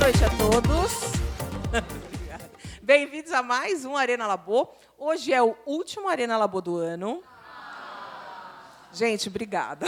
noite a todos. Bem-vindos a mais um Arena Labô. Hoje é o último Arena Labô do ano. Gente, obrigada.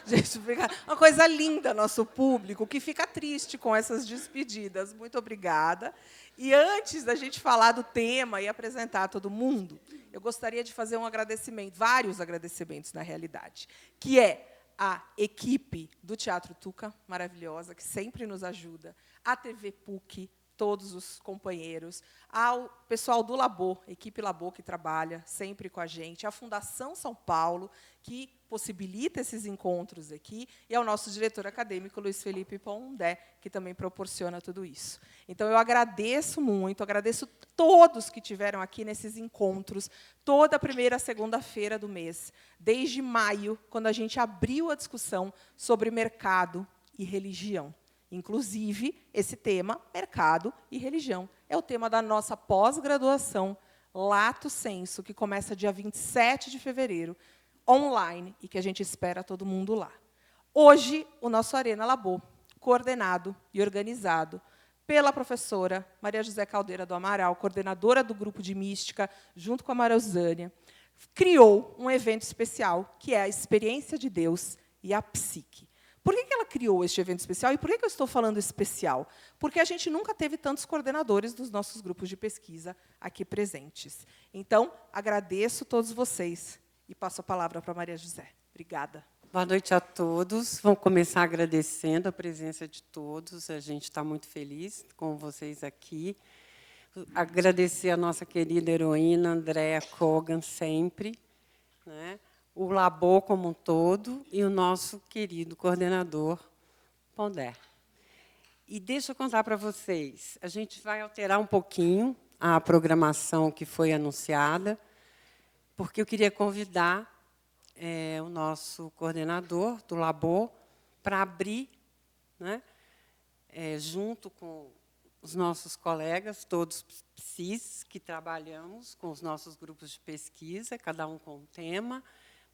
Gente, obrigada. Uma coisa linda, nosso público, que fica triste com essas despedidas. Muito obrigada. E antes da gente falar do tema e apresentar todo mundo, eu gostaria de fazer um agradecimento, vários agradecimentos, na realidade, que é a equipe do Teatro Tuca, maravilhosa, que sempre nos ajuda, a TV PUC, todos os companheiros, ao pessoal do Labô, equipe Labô, que trabalha sempre com a gente, a Fundação São Paulo, que possibilita esses encontros aqui, e ao nosso diretor acadêmico, Luiz Felipe Pondé, que também proporciona tudo isso. Então, eu agradeço muito, agradeço todos que tiveram aqui nesses encontros, toda a primeira segunda-feira do mês, desde maio, quando a gente abriu a discussão sobre mercado e religião. Inclusive, esse tema, mercado e religião, é o tema da nossa pós-graduação, Lato Sensu, que começa dia 27 de fevereiro, online, e que a gente espera todo mundo lá. Hoje, o nosso Arena Labô, coordenado e organizado pela professora Maria José Caldeira do Amaral, coordenadora do grupo de mística, junto com a Marilzânia, criou um evento especial, que é a Experiência de Deus e a Psique. Por que ela criou este evento especial? E por que eu estou falando especial? Porque a gente nunca teve tantos coordenadores dos nossos grupos de pesquisa aqui presentes. Então, agradeço a todos vocês e passo a palavra para a Maria José. Obrigada. Boa noite a todos. Vamos começar agradecendo a presença de todos. A gente está muito feliz com vocês aqui. Agradecer a nossa querida heroína, Andréa Kogan, sempre, né? O Labô como um todo e o nosso querido coordenador, Pondé. E deixa eu contar para vocês, a gente vai alterar um pouquinho a programação que foi anunciada, porque eu queria convidar o nosso coordenador do Labô para abrir, né, junto com os nossos colegas, todos psis, que trabalhamos com os nossos grupos de pesquisa, cada um com um tema.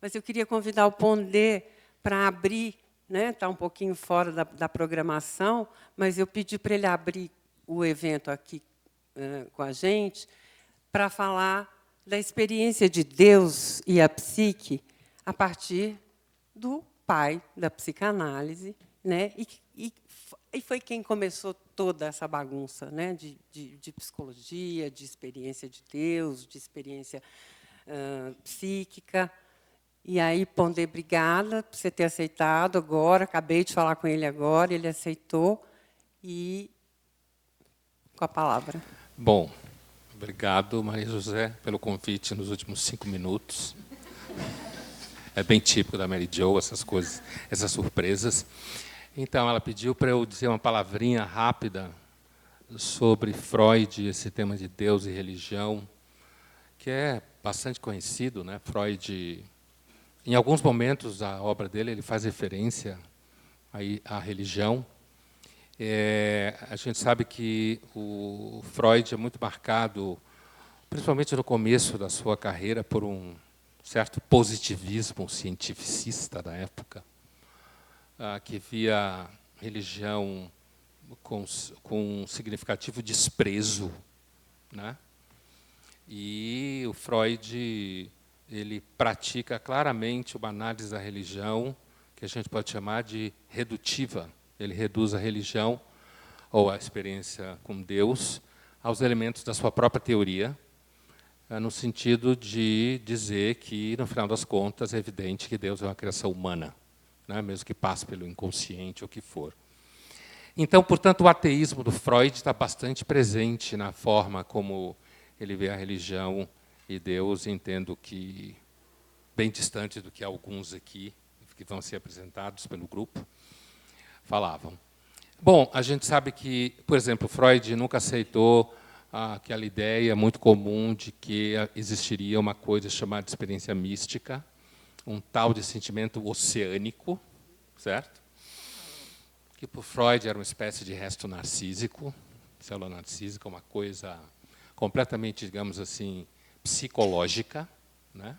Mas eu queria convidar o Pondé para abrir, né, está um pouquinho fora da programação, mas eu pedi para ele abrir o evento aqui com a gente, para falar da experiência de Deus e a psique a partir do pai da psicanálise, né, e foi quem começou toda essa bagunça, né, de psicologia, de experiência de Deus, de experiência psíquica. E aí, Pondé, obrigada por você ter aceitado agora. Acabei de falar com ele agora, ele aceitou. E com a palavra. Bom, obrigado, Maria José, pelo convite nos últimos 5 minutos. É bem típico da Mary Jo, essas coisas, essas surpresas. Então, ela pediu para eu dizer uma palavrinha rápida sobre Freud, esse tema de Deus e religião, que é bastante conhecido, né? Freud, em alguns momentos da obra dele, ele faz referência à religião. A gente sabe que o Freud é muito marcado, principalmente no começo da sua carreira, por um certo positivismo cientificista da época, que via religião com um significativo desprezo, né? E o Freud ele pratica claramente uma análise da religião que a gente pode chamar de redutiva. Ele reduz a religião ou a experiência com Deus aos elementos da sua própria teoria, no sentido de dizer que, no final das contas, é evidente que Deus é uma criação humana, né, mesmo que passe pelo inconsciente ou o que for. Então, portanto, o ateísmo do Freud está bastante presente na forma como ele vê a religião e Deus, entendo que bem distante do que alguns aqui, que vão ser apresentados pelo grupo, falavam. Bom, a gente sabe que, por exemplo, Freud nunca aceitou aquela ideia muito comum de que existiria uma coisa chamada experiência mística, um tal de sentimento oceânico, certo? Que, por Freud, era uma espécie de resto narcísico, célula narcísica, uma coisa completamente, digamos assim, psicológica, né?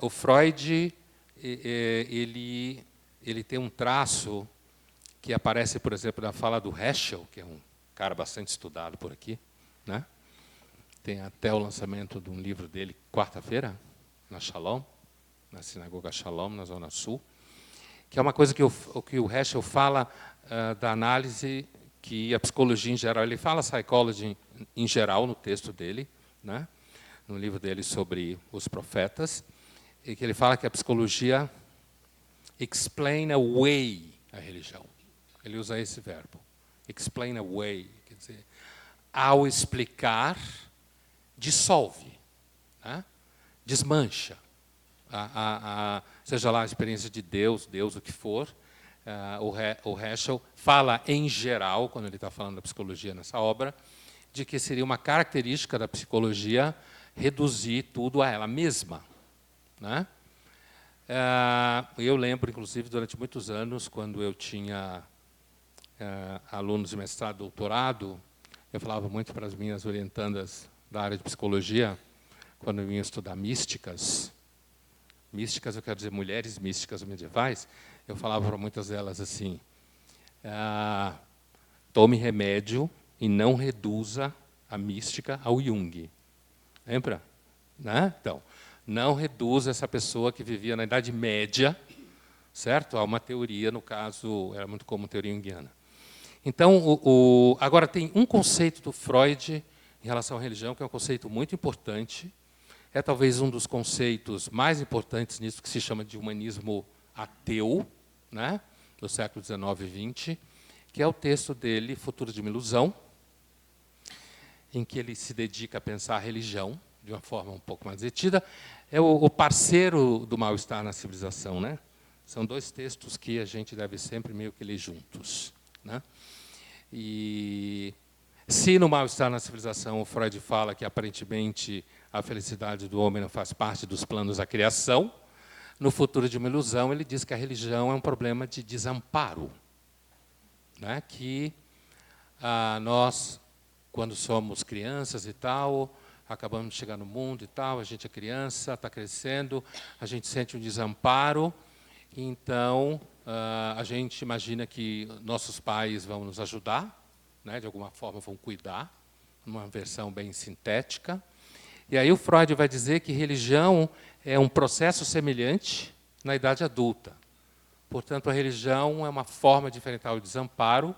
O Freud ele tem um traço que aparece, por exemplo, na fala do Heschel, que é um cara bastante estudado por aqui, né? Tem até o lançamento de um livro dele, quarta-feira, na Shalom, na Sinagoga Shalom, na Zona Sul, que é uma coisa que o Heschel fala da análise que a psicologia em geral, ele fala psychology em geral no texto dele, né? No livro dele sobre os profetas, e que ele fala que a psicologia explain away a religião. Ele usa esse verbo, explain away, quer dizer, ao explicar, dissolve, né? Desmancha. Seja lá a experiência de Deus, o que for, o Heschel fala em geral, quando ele está falando da psicologia nessa obra, de que seria uma característica da psicologia reduzir tudo a ela mesma, né? Eu lembro, inclusive, durante muitos anos, quando eu tinha alunos de mestrado e doutorado, eu falava muito para as minhas orientandas da área de psicologia, quando eu ia estudar místicas, eu quero dizer mulheres místicas medievais, eu falava para muitas delas assim, tome remédio e não reduza a mística ao Jung. Lembra? Né? Então, não reduza essa pessoa que vivia na Idade Média, certo? A uma teoria, no caso, era muito comum teoria junguiana. Então, agora tem um conceito do Freud em relação à religião, que é um conceito muito importante, é talvez um dos conceitos mais importantes nisso, que se chama de humanismo ateu, né, do século XIX e XX, que é o texto dele, Futuro de uma Ilusão, em que ele se dedica a pensar a religião de uma forma um pouco mais detida. É o parceiro do mal-estar na civilização, né? São dois textos que a gente deve sempre meio que ler juntos, né? E se no mal-estar na civilização o Freud fala que aparentemente a felicidade do homem não faz parte dos planos da criação, no Futuro de uma Ilusão ele diz que a religião é um problema de desamparo, né? Que nós, quando somos crianças e tal, acabamos de chegar no mundo e tal, a gente é criança, está crescendo, a gente sente um desamparo, então a gente imagina que nossos pais vão nos ajudar, né, de alguma forma vão cuidar, numa versão bem sintética. E aí o Freud vai dizer que religião é um processo semelhante na idade adulta. Portanto, a religião é uma forma de enfrentar o desamparo,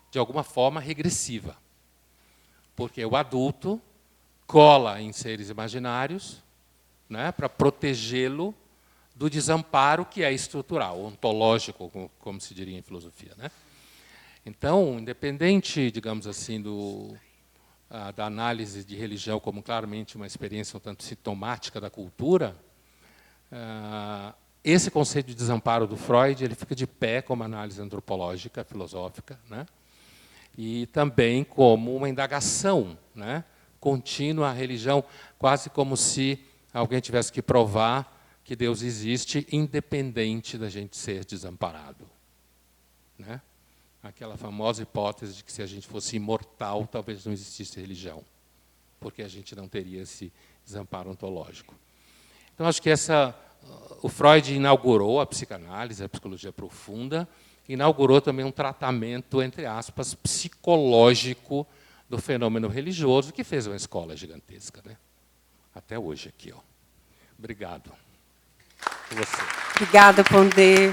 de alguma forma regressiva. Porque o adulto cola em seres imaginários, né, para protegê-lo do desamparo que é estrutural, ontológico, como se diria em filosofia, né? Então, independente, digamos assim, da análise de religião como claramente uma experiência um tanto sintomática da cultura, esse conceito de desamparo do Freud ele fica de pé como análise antropológica, filosófica, né? E também como uma indagação, né, contínua à religião, quase como se alguém tivesse que provar que Deus existe, independente da gente ser desamparado, né? Aquela famosa hipótese de que se a gente fosse imortal, talvez não existisse religião, porque a gente não teria esse desamparo ontológico. Então, acho que o Freud inaugurou a psicanálise, a psicologia profunda, inaugurou também um tratamento, entre aspas, psicológico do fenômeno religioso, que fez uma escola gigantesca, né? Até hoje aqui, ó. Obrigado. E você? Obrigada, Pondé.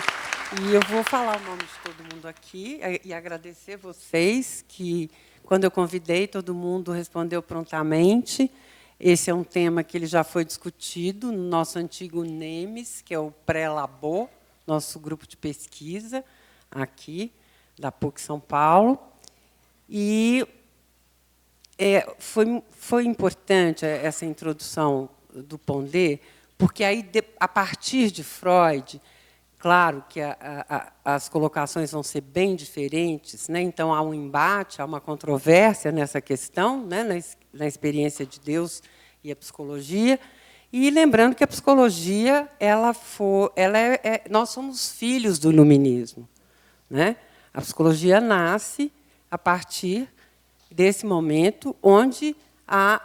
E eu vou falar o nome de todo mundo aqui e agradecer vocês, que, quando eu convidei, todo mundo respondeu prontamente. Esse é um tema que ele já foi discutido no nosso antigo NEMES, que é o Pré-Labor, nosso grupo de pesquisa, aqui, da PUC São Paulo. E foi importante essa introdução do Pondé, porque aí, a partir de Freud, claro que as colocações vão ser bem diferentes, né? Então há um embate, há uma controvérsia nessa questão, né? Na experiência de Deus e a psicologia. E lembrando que a psicologia, nós somos filhos do iluminismo, né? A psicologia nasce a partir desse momento onde a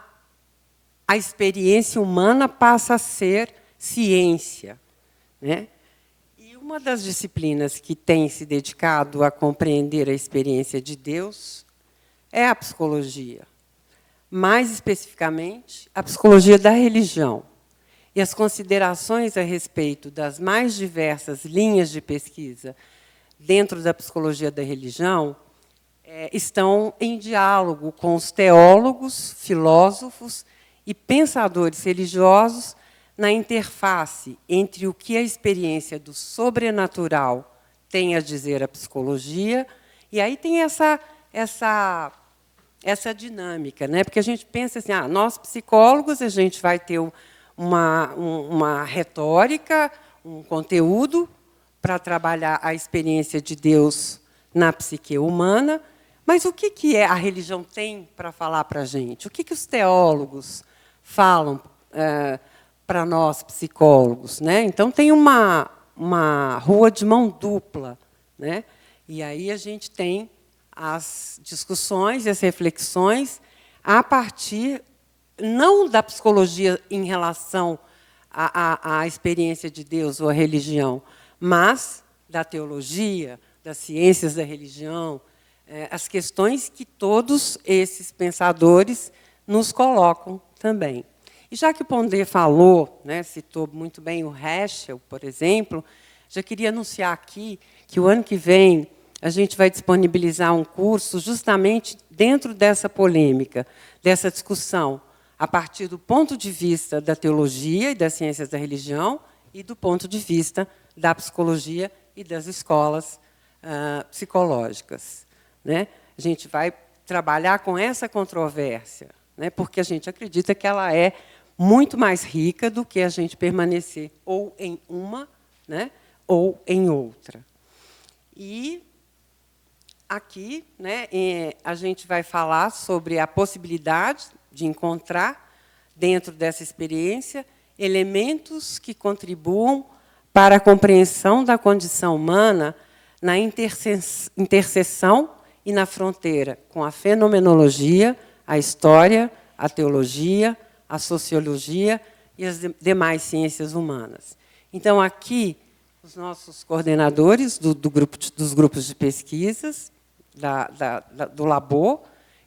experiência humana passa a ser ciência, né? E Uma das disciplinas que tem se dedicado a compreender a experiência de Deus é a psicologia. Mais especificamente, a psicologia da religião. E as considerações a respeito das mais diversas linhas de pesquisa dentro da psicologia da religião estão em diálogo com os teólogos, filósofos e pensadores religiosos na interface entre o que a experiência do sobrenatural tem a dizer à psicologia, e aí tem essa dinâmica, né? Porque a gente pensa assim, nós psicólogos, a gente vai ter uma retórica, um conteúdo para trabalhar a experiência de Deus na psique humana, mas o que a religião tem para falar para a gente? O que os teólogos falam para nós, psicólogos? Né? Então, tem uma rua de mão dupla. Né? E aí a gente tem as discussões e as reflexões a partir, não da psicologia em relação à experiência de Deus ou à religião, mas da teologia, das ciências da religião, as questões que todos esses pensadores nos colocam também. E já que o Pondé falou, né, citou muito bem o Heschel, por exemplo, já queria anunciar aqui que o ano que vem a gente vai disponibilizar um curso justamente dentro dessa polêmica, dessa discussão, a partir do ponto de vista da teologia e das ciências da religião e do ponto de vista da psicologia e das escolas psicológicas. Né? A gente vai trabalhar com essa controvérsia, né? Porque a gente acredita que ela é muito mais rica do que a gente permanecer ou em uma, né, ou em outra. E aqui, né, a gente vai falar sobre a possibilidade de encontrar, dentro dessa experiência, elementos que contribuam para a compreensão da condição humana na interseção e na fronteira com a fenomenologia, a história, a teologia, a sociologia e as demais ciências humanas. Então, aqui, os nossos coordenadores dos grupos de pesquisas, do Labor,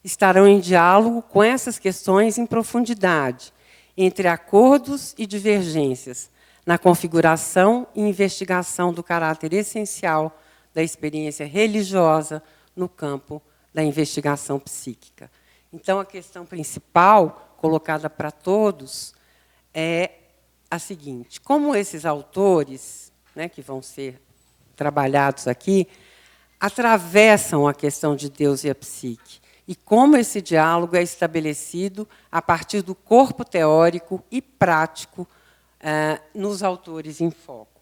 estarão em diálogo com essas questões em profundidade, entre acordos e divergências, na configuração e investigação do caráter essencial da experiência religiosa no campo da investigação psíquica. Então, a questão principal, colocada para todos, é a seguinte: como esses autores, né, que vão ser trabalhados aqui, atravessam a questão de Deus e a psique, e como esse diálogo é estabelecido a partir do corpo teórico e prático nos autores em foco.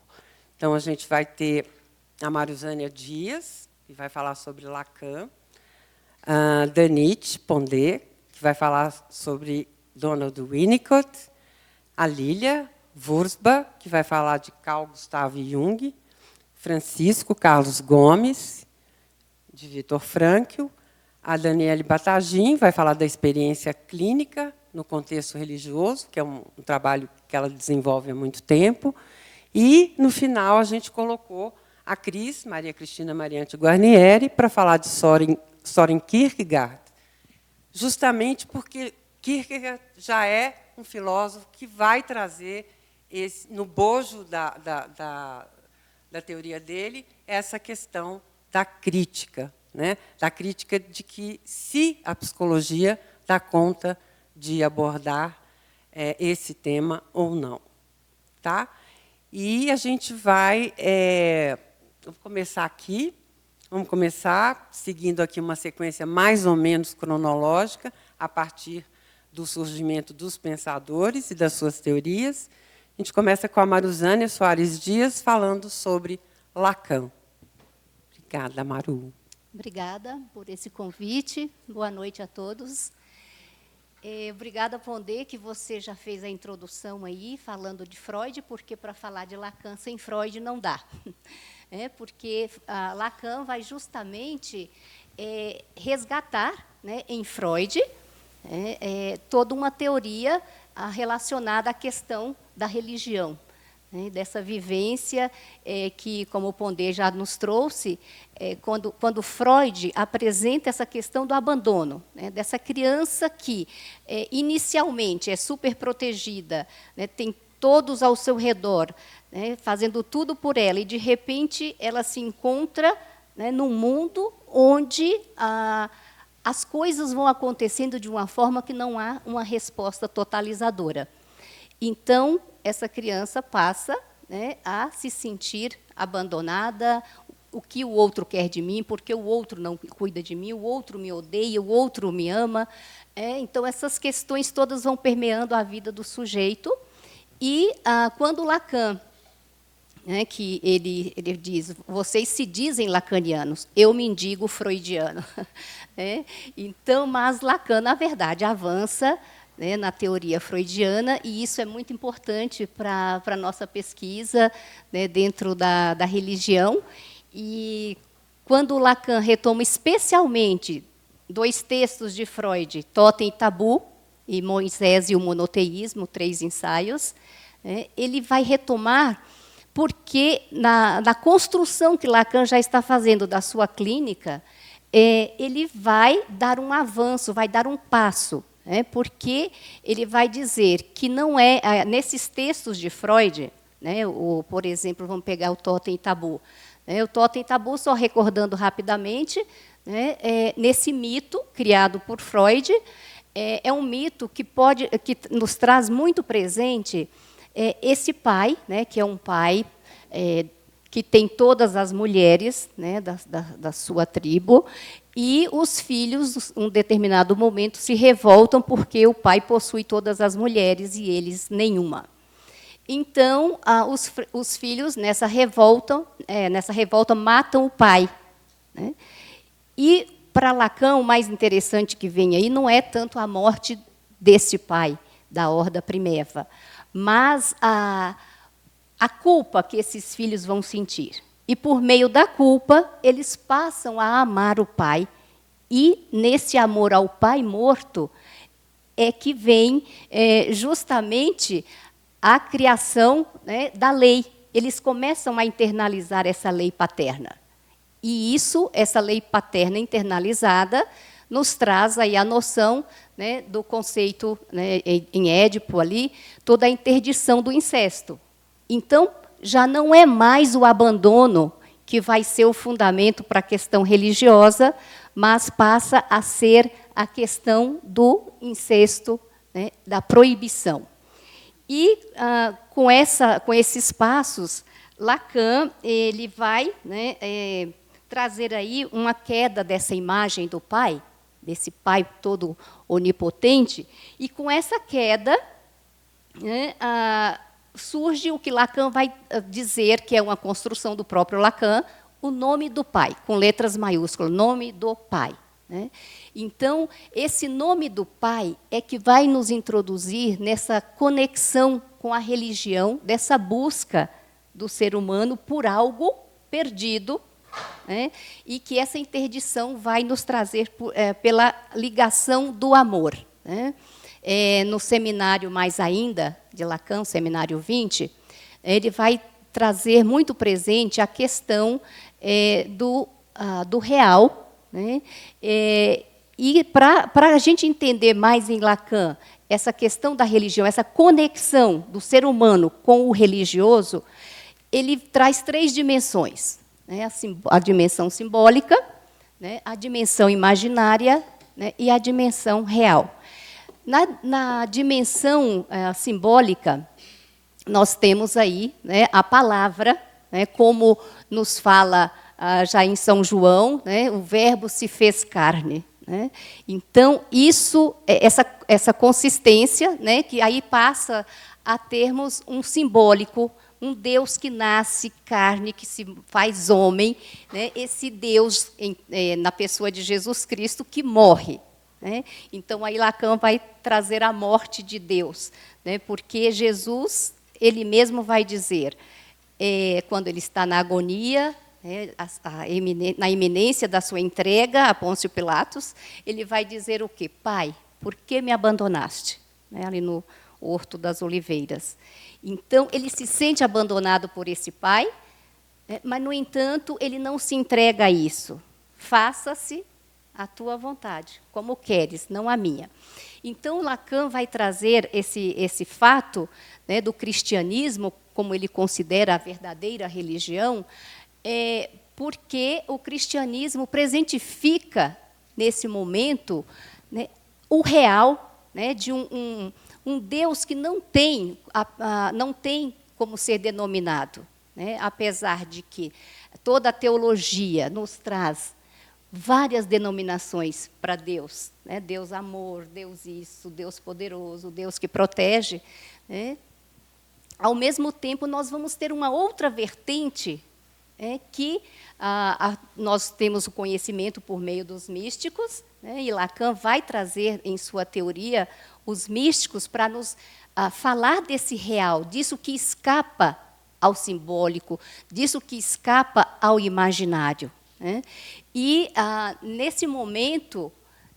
Então, a gente vai ter a Maruzânia Dias, que vai falar sobre Lacan, a Danit Pondé, que vai falar sobre Donald Winnicott, a Lília Wurzbach, que vai falar de Carl Gustav Jung, Francisco Carlos Gomes, de Viktor Frankl, a Daniele Batagin vai falar da experiência clínica no contexto religioso, que é um trabalho que ela desenvolve há muito tempo, e, no final, a gente colocou a Cris, Maria Cristina Mariante Guarnieri, para falar de Søren Kierkegaard, justamente porque Kierkegaard já é um filósofo que vai trazer, no bojo da teoria dele, essa questão da crítica, né? Da crítica de que se a psicologia dá conta de abordar esse tema ou não. Tá? E a gente vai... vou começar aqui. Vamos começar seguindo aqui uma sequência mais ou menos cronológica, a partir do surgimento dos pensadores e das suas teorias. A gente começa com a Maruzânia Soares Dias, falando sobre Lacan. Obrigada, Maru. Obrigada por esse convite. Boa noite a todos. Obrigada, Pondé, que você já fez a introdução aí, falando de Freud, porque para falar de Lacan sem Freud não dá. Porque Lacan vai justamente resgatar, né, em Freud, toda uma teoria relacionada à questão da religião. né, dessa vivência que, como o Pondé já nos trouxe, quando Freud apresenta essa questão do abandono, né, dessa criança que, inicialmente, é super protegida, né, tem todos ao seu redor, né, fazendo tudo por ela, e, de repente, ela se encontra, né, num mundo onde as coisas vão acontecendo de uma forma que não há uma resposta totalizadora. Então, essa criança passa, né, a se sentir abandonada, o que o outro quer de mim, porque o outro não cuida de mim, o outro me odeia, o outro me ama. Então, essas questões todas vão permeando a vida do sujeito. E, quando Lacan, né, que ele diz, vocês se dizem lacanianos, eu me indigo freudiano. Então, mas Lacan, na verdade, avança, né, na teoria freudiana, e isso é muito importante para a nossa pesquisa, né, dentro da religião. E quando Lacan retoma especialmente 2 textos de Freud, Totem e Tabu, e Moisés e o Monoteísmo, 3 ensaios, né, ele vai retomar porque, na construção que Lacan já está fazendo da sua clínica, ele vai dar um avanço, vai dar um passo, porque ele vai dizer que não é, nesses textos de Freud, né, por exemplo, vamos pegar o Totem e Tabu. O Totem e Tabu, só recordando rapidamente, né, nesse mito criado por Freud, é um mito que nos traz muito presente esse pai, né, que é um pai que tem todas as mulheres, né, da sua tribo, e os filhos, em um determinado momento, se revoltam porque o pai possui todas as mulheres e eles nenhuma. Então, os filhos, nessa revolta, matam o pai, né? E, para Lacan, o mais interessante que vem aí não é tanto a morte desse pai, da horda primeva, mas a culpa que esses filhos vão sentir. E, por meio da culpa, eles passam a amar o pai. E, nesse amor ao pai morto, é que vem justamente a criação, né, da lei. Eles começam a internalizar essa lei paterna. E isso, essa lei paterna internalizada, nos traz aí a noção, né, do conceito, né, em Édipo, ali, toda a interdição do incesto. Então, já não é mais o abandono que vai ser o fundamento para a questão religiosa, mas passa a ser a questão do incesto, né, da proibição. E, com esses passos, Lacan ele vai, né, trazer aí uma queda dessa imagem do pai, desse pai todo onipotente, e, com essa queda, né, surge o que Lacan vai dizer, que é uma construção do próprio Lacan, o nome do pai, com letras maiúsculas, nome do pai, né? Então, esse nome do pai é que vai nos introduzir nessa conexão com a religião, dessa busca do ser humano por algo perdido, né? E que essa interdição vai nos trazer pela ligação do amor, né? No seminário mais ainda, de Lacan, seminário 20, ele vai trazer muito presente a questão do real, né? E, para a gente entender mais em Lacan essa questão da religião, essa conexão do ser humano com o religioso, ele traz 3 dimensões, né? A dimensão simbólica, né? A dimensão imaginária, né? E a dimensão real. Na dimensão simbólica, nós temos aí, né, a palavra, né, como nos fala já em São João, né, o verbo se fez carne, né? Então, isso, essa consistência, né, que aí passa a termos um simbólico, um Deus que nasce carne, que se faz homem, né, esse Deus, na pessoa de Jesus Cristo, que morre. Então, aí Lacan vai trazer a morte de Deus, né, porque Jesus, ele mesmo vai dizer, quando ele está na agonia, na iminência da sua entrega a Pôncio Pilatos, ele vai dizer o quê? Pai, por que me abandonaste? Ali no Horto das Oliveiras. Então, ele se sente abandonado por esse pai, mas, no entanto, ele não se entrega a isso. Faça-se a tua vontade, como queres, não a minha. Então, Lacan vai trazer esse fato, né, do cristianismo, como ele considera a verdadeira religião, porque o cristianismo presentifica, nesse momento, né, o real, né, de um Deus que não tem como ser denominado, né, apesar de que toda a teologia nos traz várias denominações para Deus, né? Deus amor, Deus isso, Deus poderoso, Deus que protege, né? Ao mesmo tempo, nós vamos ter uma outra vertente, que nós temos o conhecimento por meio dos místicos, né? E Lacan vai trazer, em sua teoria, os místicos para nos falar desse real, disso que escapa ao simbólico, disso que escapa ao imaginário, né? E, nesse momento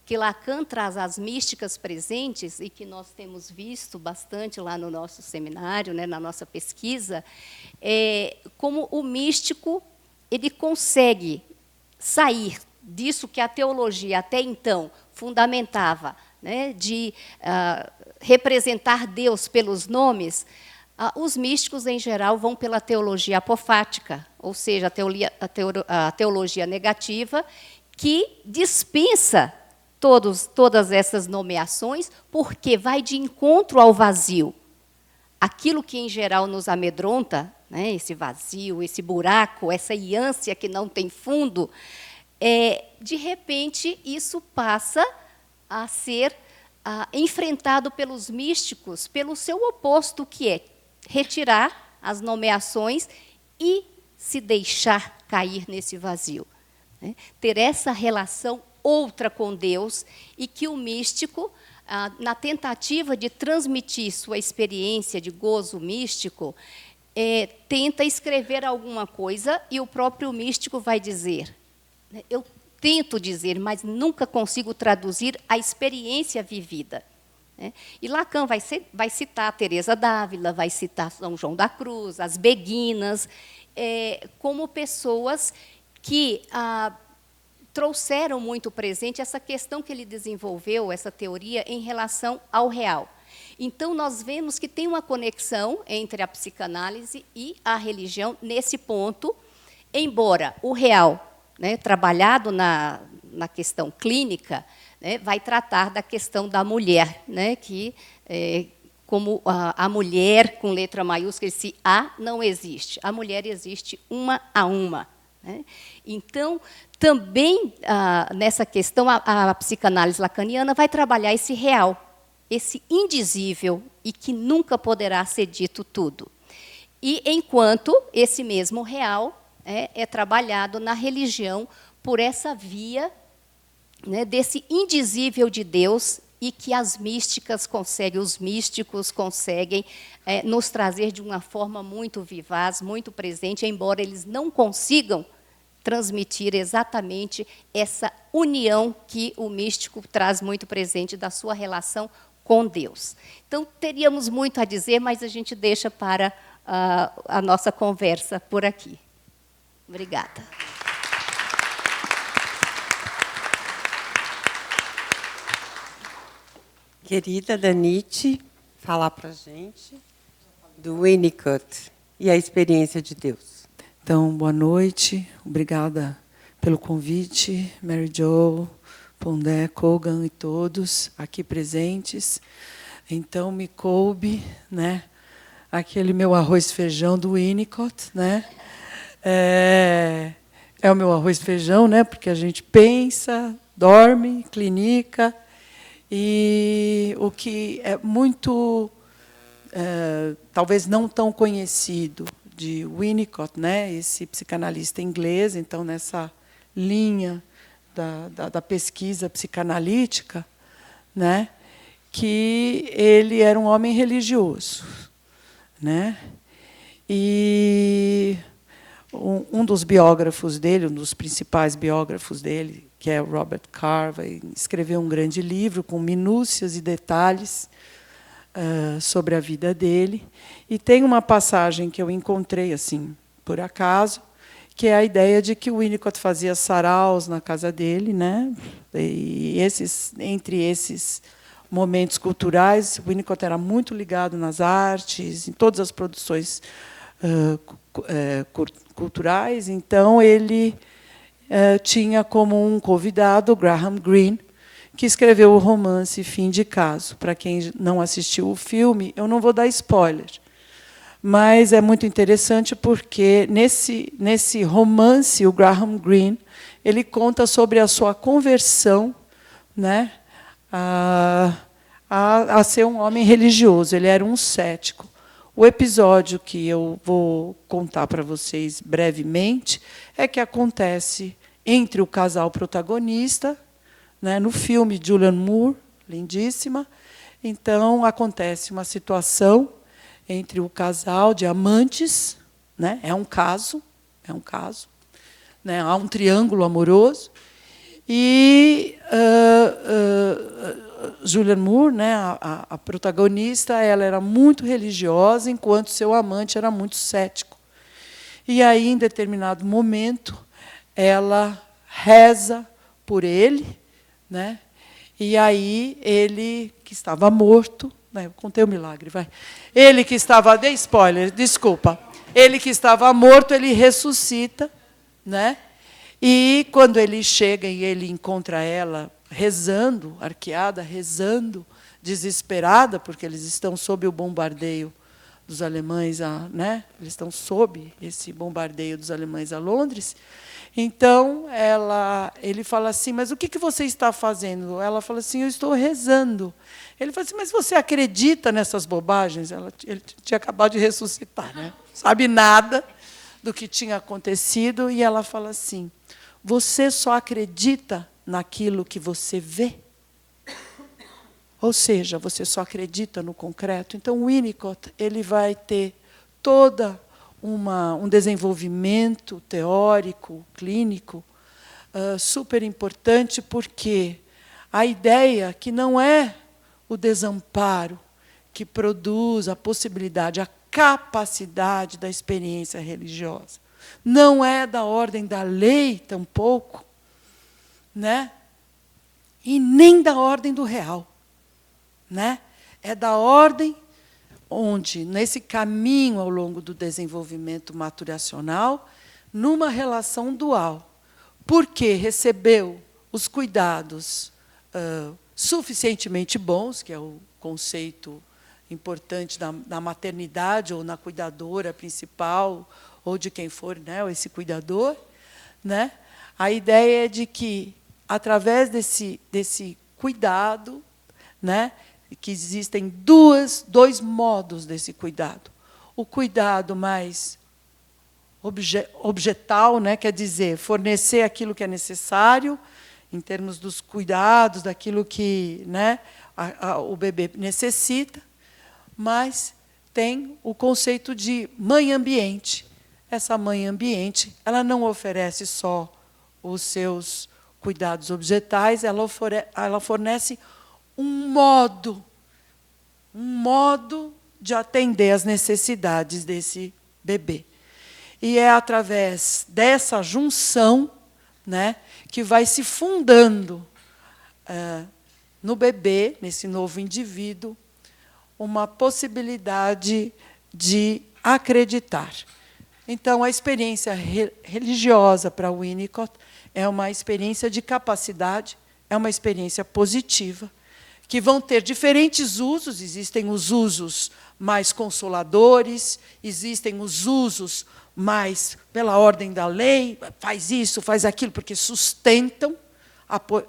que Lacan traz as místicas presentes, e que nós temos visto bastante lá no nosso seminário, né, na nossa pesquisa, como o místico ele consegue sair disso que a teologia até então fundamentava, né, de representar Deus pelos nomes. Os místicos, em geral, vão pela teologia apofática, ou seja, a teologia negativa, que dispensa todas essas nomeações, porque vai de encontro ao vazio. Aquilo que, em geral, nos amedronta, né, esse vazio, esse buraco, essa ânsia que não tem fundo, de repente, isso passa a ser enfrentado pelos místicos pelo seu oposto, que é retirar as nomeações e se deixar cair nesse vazio, né? Ter essa relação outra com Deus, e que o místico, na tentativa de transmitir sua experiência de gozo místico, tenta escrever alguma coisa, e o próprio místico vai dizer, né, eu tento dizer, mas nunca consigo traduzir a experiência vivida. E Lacan vai citar Teresa d'Ávila, vai citar São João da Cruz, as beguinas, como pessoas que trouxeram muito presente essa questão que ele desenvolveu, essa teoria, em relação ao real. Então, nós vemos que tem uma conexão entre a psicanálise e a religião nesse ponto, embora o real, né, trabalhado na questão clínica, né, vai tratar da questão da mulher, né, que, como a mulher, com letra maiúscula, esse A não existe. A mulher existe uma a uma, né? Então, também, nessa questão, a psicanálise lacaniana vai trabalhar esse real, esse indizível, e que nunca poderá ser dito tudo. E, enquanto esse mesmo real é trabalhado na religião por essa via, né, desse indizível de Deus, e que os místicos conseguem nos trazer de uma forma muito vivaz, muito presente, embora eles não consigam transmitir exatamente essa união que o místico traz muito presente da sua relação com Deus. Então, teríamos muito a dizer, mas a gente deixa para a nossa conversa por aqui. Obrigada. Querida Danite, falar para a gente do Winnicott e a experiência de Deus. Então, boa noite, obrigada pelo convite, Mary Jo, Pondé, Kogan e todos aqui presentes. Então, me coube, né, aquele meu arroz e feijão do Winnicott, né? É o meu arroz e feijão, né, porque a gente pensa, dorme, clinica. E o que é muito, talvez não tão conhecido, de Winnicott, né, esse psicanalista inglês, então, nessa linha da pesquisa psicanalítica, né, que ele era um homem religioso, né, e um dos biógrafos dele, um dos principais biógrafos dele, que é Robert Carr, vai escrever um grande livro com minúcias e detalhes sobre a vida dele. E tem uma passagem que eu encontrei assim por acaso, que é a ideia de que o Winnicott fazia saraus na casa dele, né? E entre esses momentos culturais, o Winnicott era muito ligado nas artes, em todas as produções culturais. Então, ele tinha como um convidado o Graham Greene, que escreveu o romance Fim de Caso. Para quem não assistiu o filme, eu não vou dar spoiler, mas é muito interessante porque, nesse romance, o Graham Greene ele conta sobre a sua conversão, né, a ser um homem religioso. Ele era um cético. O episódio que eu vou contar para vocês brevemente é que acontece entre o casal protagonista, né, no filme Julianne Moore, lindíssima. Então, acontece uma situação entre o casal de amantes, né, é um caso, né, há um triângulo amoroso, e Julianne Moore, né, a protagonista, ela era muito religiosa, enquanto seu amante era muito cético. E aí, em determinado momento, ela reza por ele, né? E aí ele, que estava morto, né? Eu contei o milagre, vai. Ele que estava, dei spoiler, desculpa. Ele que estava morto, ele ressuscita, né? E quando ele chega e ele encontra ela rezando, arqueada, rezando, desesperada, porque eles estão sob o bombardeio dos alemães, né? Eles estão sob esse bombardeio dos alemães a Londres. Então, ele fala assim, mas o que você está fazendo? Ela fala assim, eu estou rezando. Ele fala assim, mas você acredita nessas bobagens? Ele tinha acabado de ressuscitar, né? Sabe nada do que tinha acontecido. E ela fala assim, você só acredita naquilo que você vê? Ou seja, você só acredita no concreto. Então, o Winnicott ele vai ter toda um desenvolvimento teórico, clínico, super importante, porque a ideia que não é o desamparo que produz a possibilidade, a capacidade da experiência religiosa, não é da ordem da lei, tampouco, né? E nem da ordem do real, né? É da ordem onde, nesse caminho ao longo do desenvolvimento maturacional, numa relação dual, porque recebeu os cuidados suficientemente bons, que é o conceito importante da maternidade, ou na cuidadora principal, ou de quem for, né, esse cuidador, né? A ideia é de que, através desse cuidado, né, que existem dois modos desse cuidado. O cuidado mais objetal, né, quer dizer, fornecer aquilo que é necessário, em termos dos cuidados, daquilo que, né, o bebê necessita, mas tem o conceito de mãe-ambiente. Essa mãe-ambiente, ela não oferece só os seus cuidados objetais, ela fornece um modo de atender às necessidades desse bebê. E é através dessa junção, né, que vai se fundando no bebê, nesse novo indivíduo, uma possibilidade de acreditar. Então, a experiência religiosa para Winnicott é uma experiência de capacidade, é uma experiência positiva, que vão ter diferentes usos. Existem os usos mais consoladores, existem os usos mais pela ordem da lei, faz isso, faz aquilo, porque sustentam,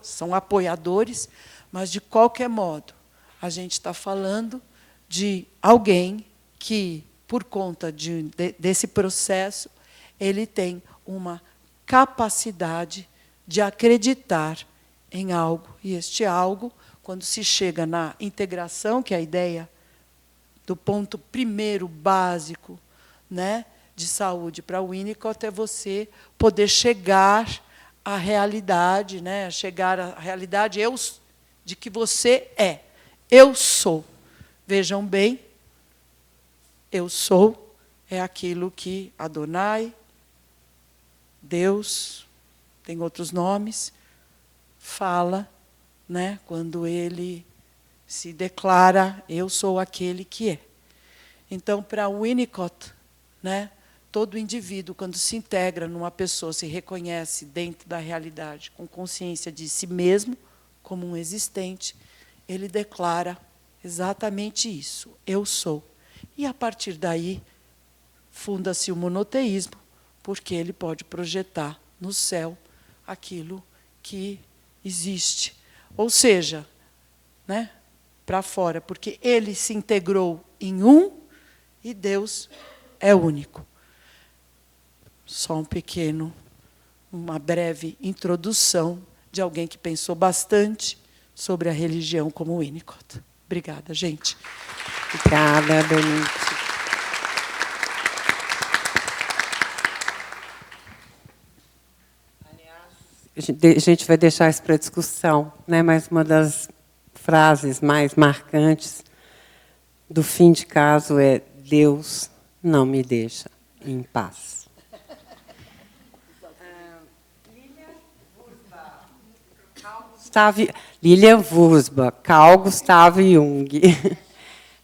são apoiadores, mas, de qualquer modo, a gente está falando de alguém que, por conta desse processo, ele tem uma capacidade de acreditar em algo, e este algo, quando se chega na integração, que é a ideia do ponto primeiro básico, né, de saúde para o Winnicott, é você poder chegar à realidade, de que você é. Eu sou. Vejam bem, eu sou é aquilo que Adonai, Deus, tem outros nomes, fala, né, quando ele se declara, eu sou aquele que é. Então, para Winnicott, né, todo indivíduo, quando se integra numa pessoa, se reconhece dentro da realidade, com consciência de si mesmo, como um existente, ele declara exatamente isso, eu sou. E, a partir daí, funda-se o monoteísmo, porque ele pode projetar no céu aquilo que existe. Ou seja, né, para fora, porque ele se integrou em um e Deus é único. Só uma breve introdução de alguém que pensou bastante sobre a religião como Winnicott. Obrigada, gente. Obrigada, Denise. A gente vai deixar isso para discussão, né? Mas uma das frases mais marcantes do fim de caso é: Deus não me deixa em paz. Lilian Wurzbach, Carl Gustav Jung.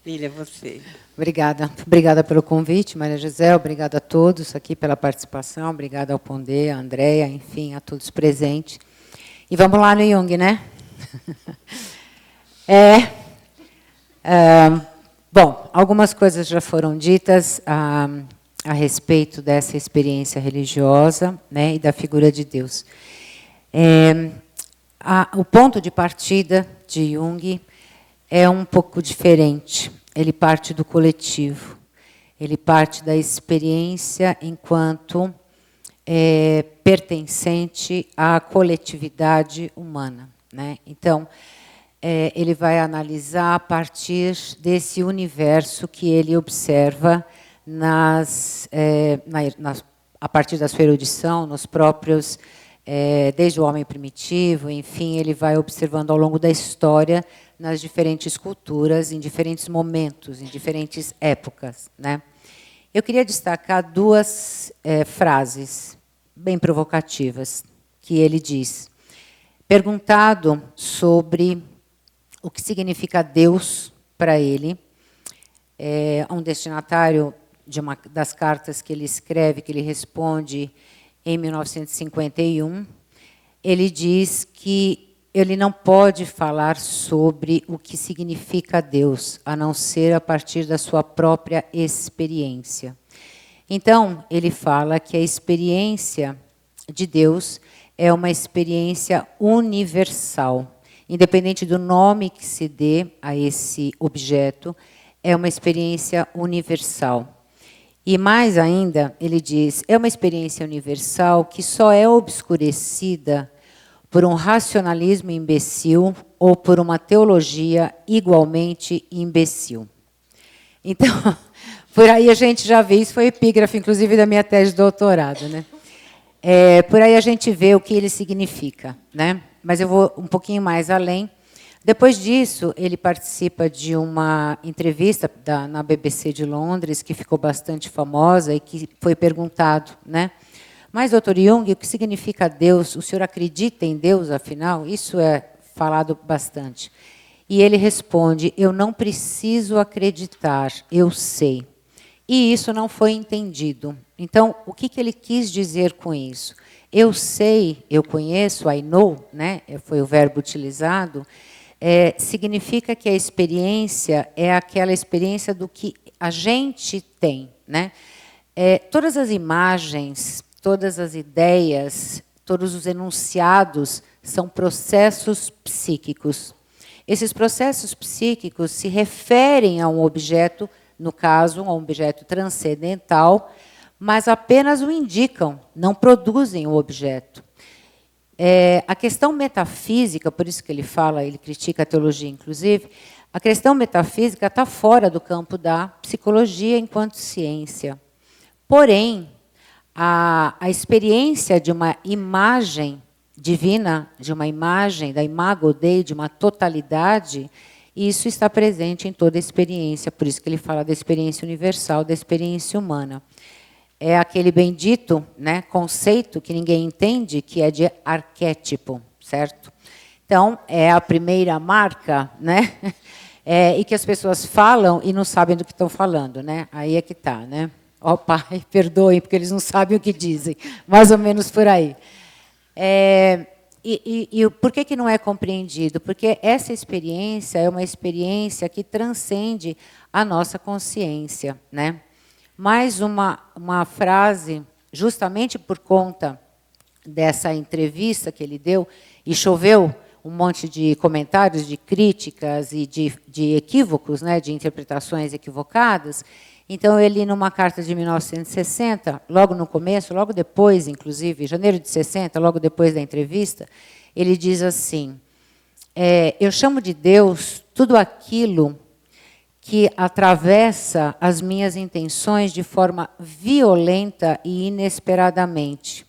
Lília, você. Obrigada. Obrigada pelo convite, Maria José. Obrigada a todos aqui pela participação. Obrigada ao Pondé, à Andréia, enfim, a todos presentes. E vamos lá no Jung, né? Bom, algumas coisas já foram ditas a respeito dessa experiência religiosa, né, e da figura de Deus. O ponto de partida de Jung é um pouco diferente. Ele parte do coletivo. Ele parte da experiência enquanto pertencente à coletividade humana, né? Então, ele vai analisar a partir desse universo que ele observa a partir da sua erudição, nos próprios, desde o homem primitivo, enfim, ele vai observando ao longo da história, nas diferentes culturas, em diferentes momentos, em diferentes épocas, né? Eu queria destacar duas frases bem provocativas que ele diz. Perguntado sobre o que significa Deus para ele, um destinatário de uma das cartas que ele escreve, que ele responde em 1951, ele diz que ele não pode falar sobre o que significa Deus, a não ser a partir da sua própria experiência. Então, ele fala que a experiência de Deus é uma experiência universal. Independente do nome que se dê a esse objeto, é uma experiência universal. E mais ainda, ele diz, é uma experiência universal que só é obscurecida por um racionalismo imbecil ou por uma teologia igualmente imbecil. Então, por aí a gente já vê, isso foi epígrafe, inclusive, da minha tese de doutorado, né? Por aí a gente vê o que ele significa, né? Mas eu vou um pouquinho mais além. Depois disso, ele participa de uma entrevista na BBC de Londres, que ficou bastante famosa, e que foi perguntado, né? Mas, doutor Jung, o que significa Deus? O senhor acredita em Deus, afinal? Isso é falado bastante. E ele responde, eu não preciso acreditar, eu sei. E isso não foi entendido. Então, o que ele quis dizer com isso? Eu sei, eu conheço, I know, né? Foi o verbo utilizado, significa que a experiência é aquela experiência do que a gente tem, né? Todas as imagens, todas as ideias, todos os enunciados são processos psíquicos. Esses processos psíquicos se referem a um objeto, no caso, a um objeto transcendental, mas apenas o indicam, não produzem o objeto. A questão metafísica, por isso que ele fala, ele critica a teologia, inclusive, a questão metafísica está fora do campo da psicologia enquanto ciência. Porém, a experiência de uma imagem divina, de uma imagem, da imago Dei, de uma totalidade, E isso está presente em toda a experiência, por isso que ele fala da experiência universal, da experiência humana. É aquele bendito, né, conceito que ninguém entende, que é de arquétipo, certo? Então, é a primeira marca, né? E que as pessoas falam e não sabem do que estão falando, né? Aí é que está, né? Ó, Pai, perdoem, porque eles não sabem o que dizem. Mais ou menos por aí. E por que não é compreendido? Porque essa experiência é uma experiência que transcende a nossa consciência, né? Mais uma frase, justamente por conta dessa entrevista que ele deu, e choveu um monte de comentários, de críticas e de equívocos, né, de interpretações equivocadas. Então, ele, numa carta de 1960, logo no começo, logo depois, inclusive, janeiro de 60, logo depois da entrevista, ele diz assim, eu chamo de Deus tudo aquilo que atravessa as minhas intenções de forma violenta e inesperadamente,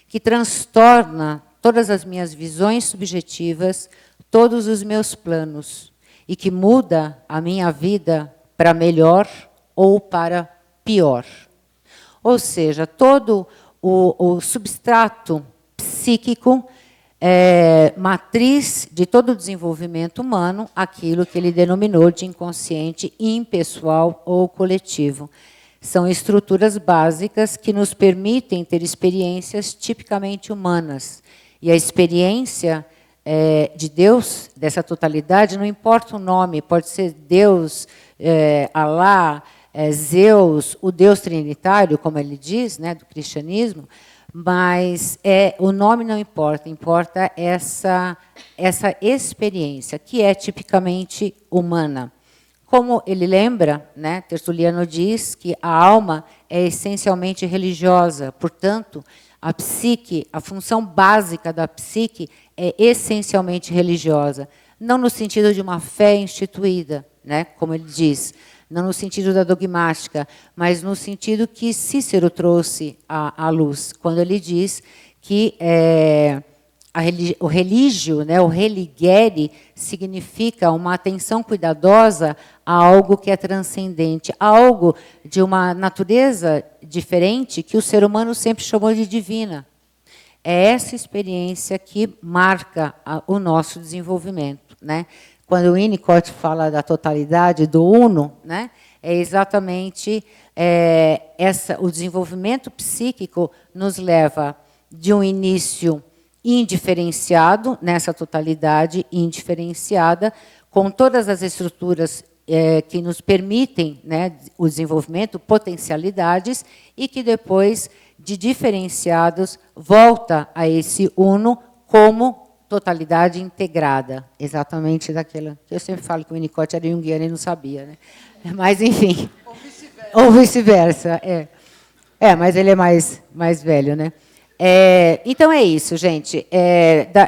que transtorna todas as minhas visões subjetivas, todos os meus planos, e que muda a minha vida para melhor ou para pior. Ou seja, todo o substrato psíquico, matriz de todo o desenvolvimento humano, aquilo que ele denominou de inconsciente impessoal ou coletivo. São estruturas básicas que nos permitem ter experiências tipicamente humanas. E a experiência de Deus, dessa totalidade, não importa o nome, pode ser Deus, Alá, Zeus, o Deus trinitário, como ele diz, né, do cristianismo, mas o nome não importa, importa essa experiência, que é tipicamente humana. Como ele lembra, né, Tertuliano diz que a alma é essencialmente religiosa, portanto, a psique, a função básica da psique é essencialmente religiosa, não no sentido de uma fé instituída, né, como ele diz, não no sentido da dogmática, mas no sentido que Cícero trouxe à luz, quando ele diz que o religio, né, o religere, significa uma atenção cuidadosa a algo que é transcendente, a algo de uma natureza diferente que o ser humano sempre chamou de divina. É essa experiência que marca o nosso desenvolvimento, né? Quando o Winnicott fala da totalidade, do uno, né, é exatamente o desenvolvimento psíquico nos leva de um início indiferenciado, nessa totalidade indiferenciada, com todas as estruturas que nos permitem, né, o desenvolvimento, potencialidades, e que depois, de diferenciados, volta a esse uno como totalidade integrada, exatamente daquela que eu sempre falo que o Winnicott era junguiano e não sabia, né? Mas, enfim. Ou vice-versa. Mas ele é mais velho, né? Então, é isso, gente.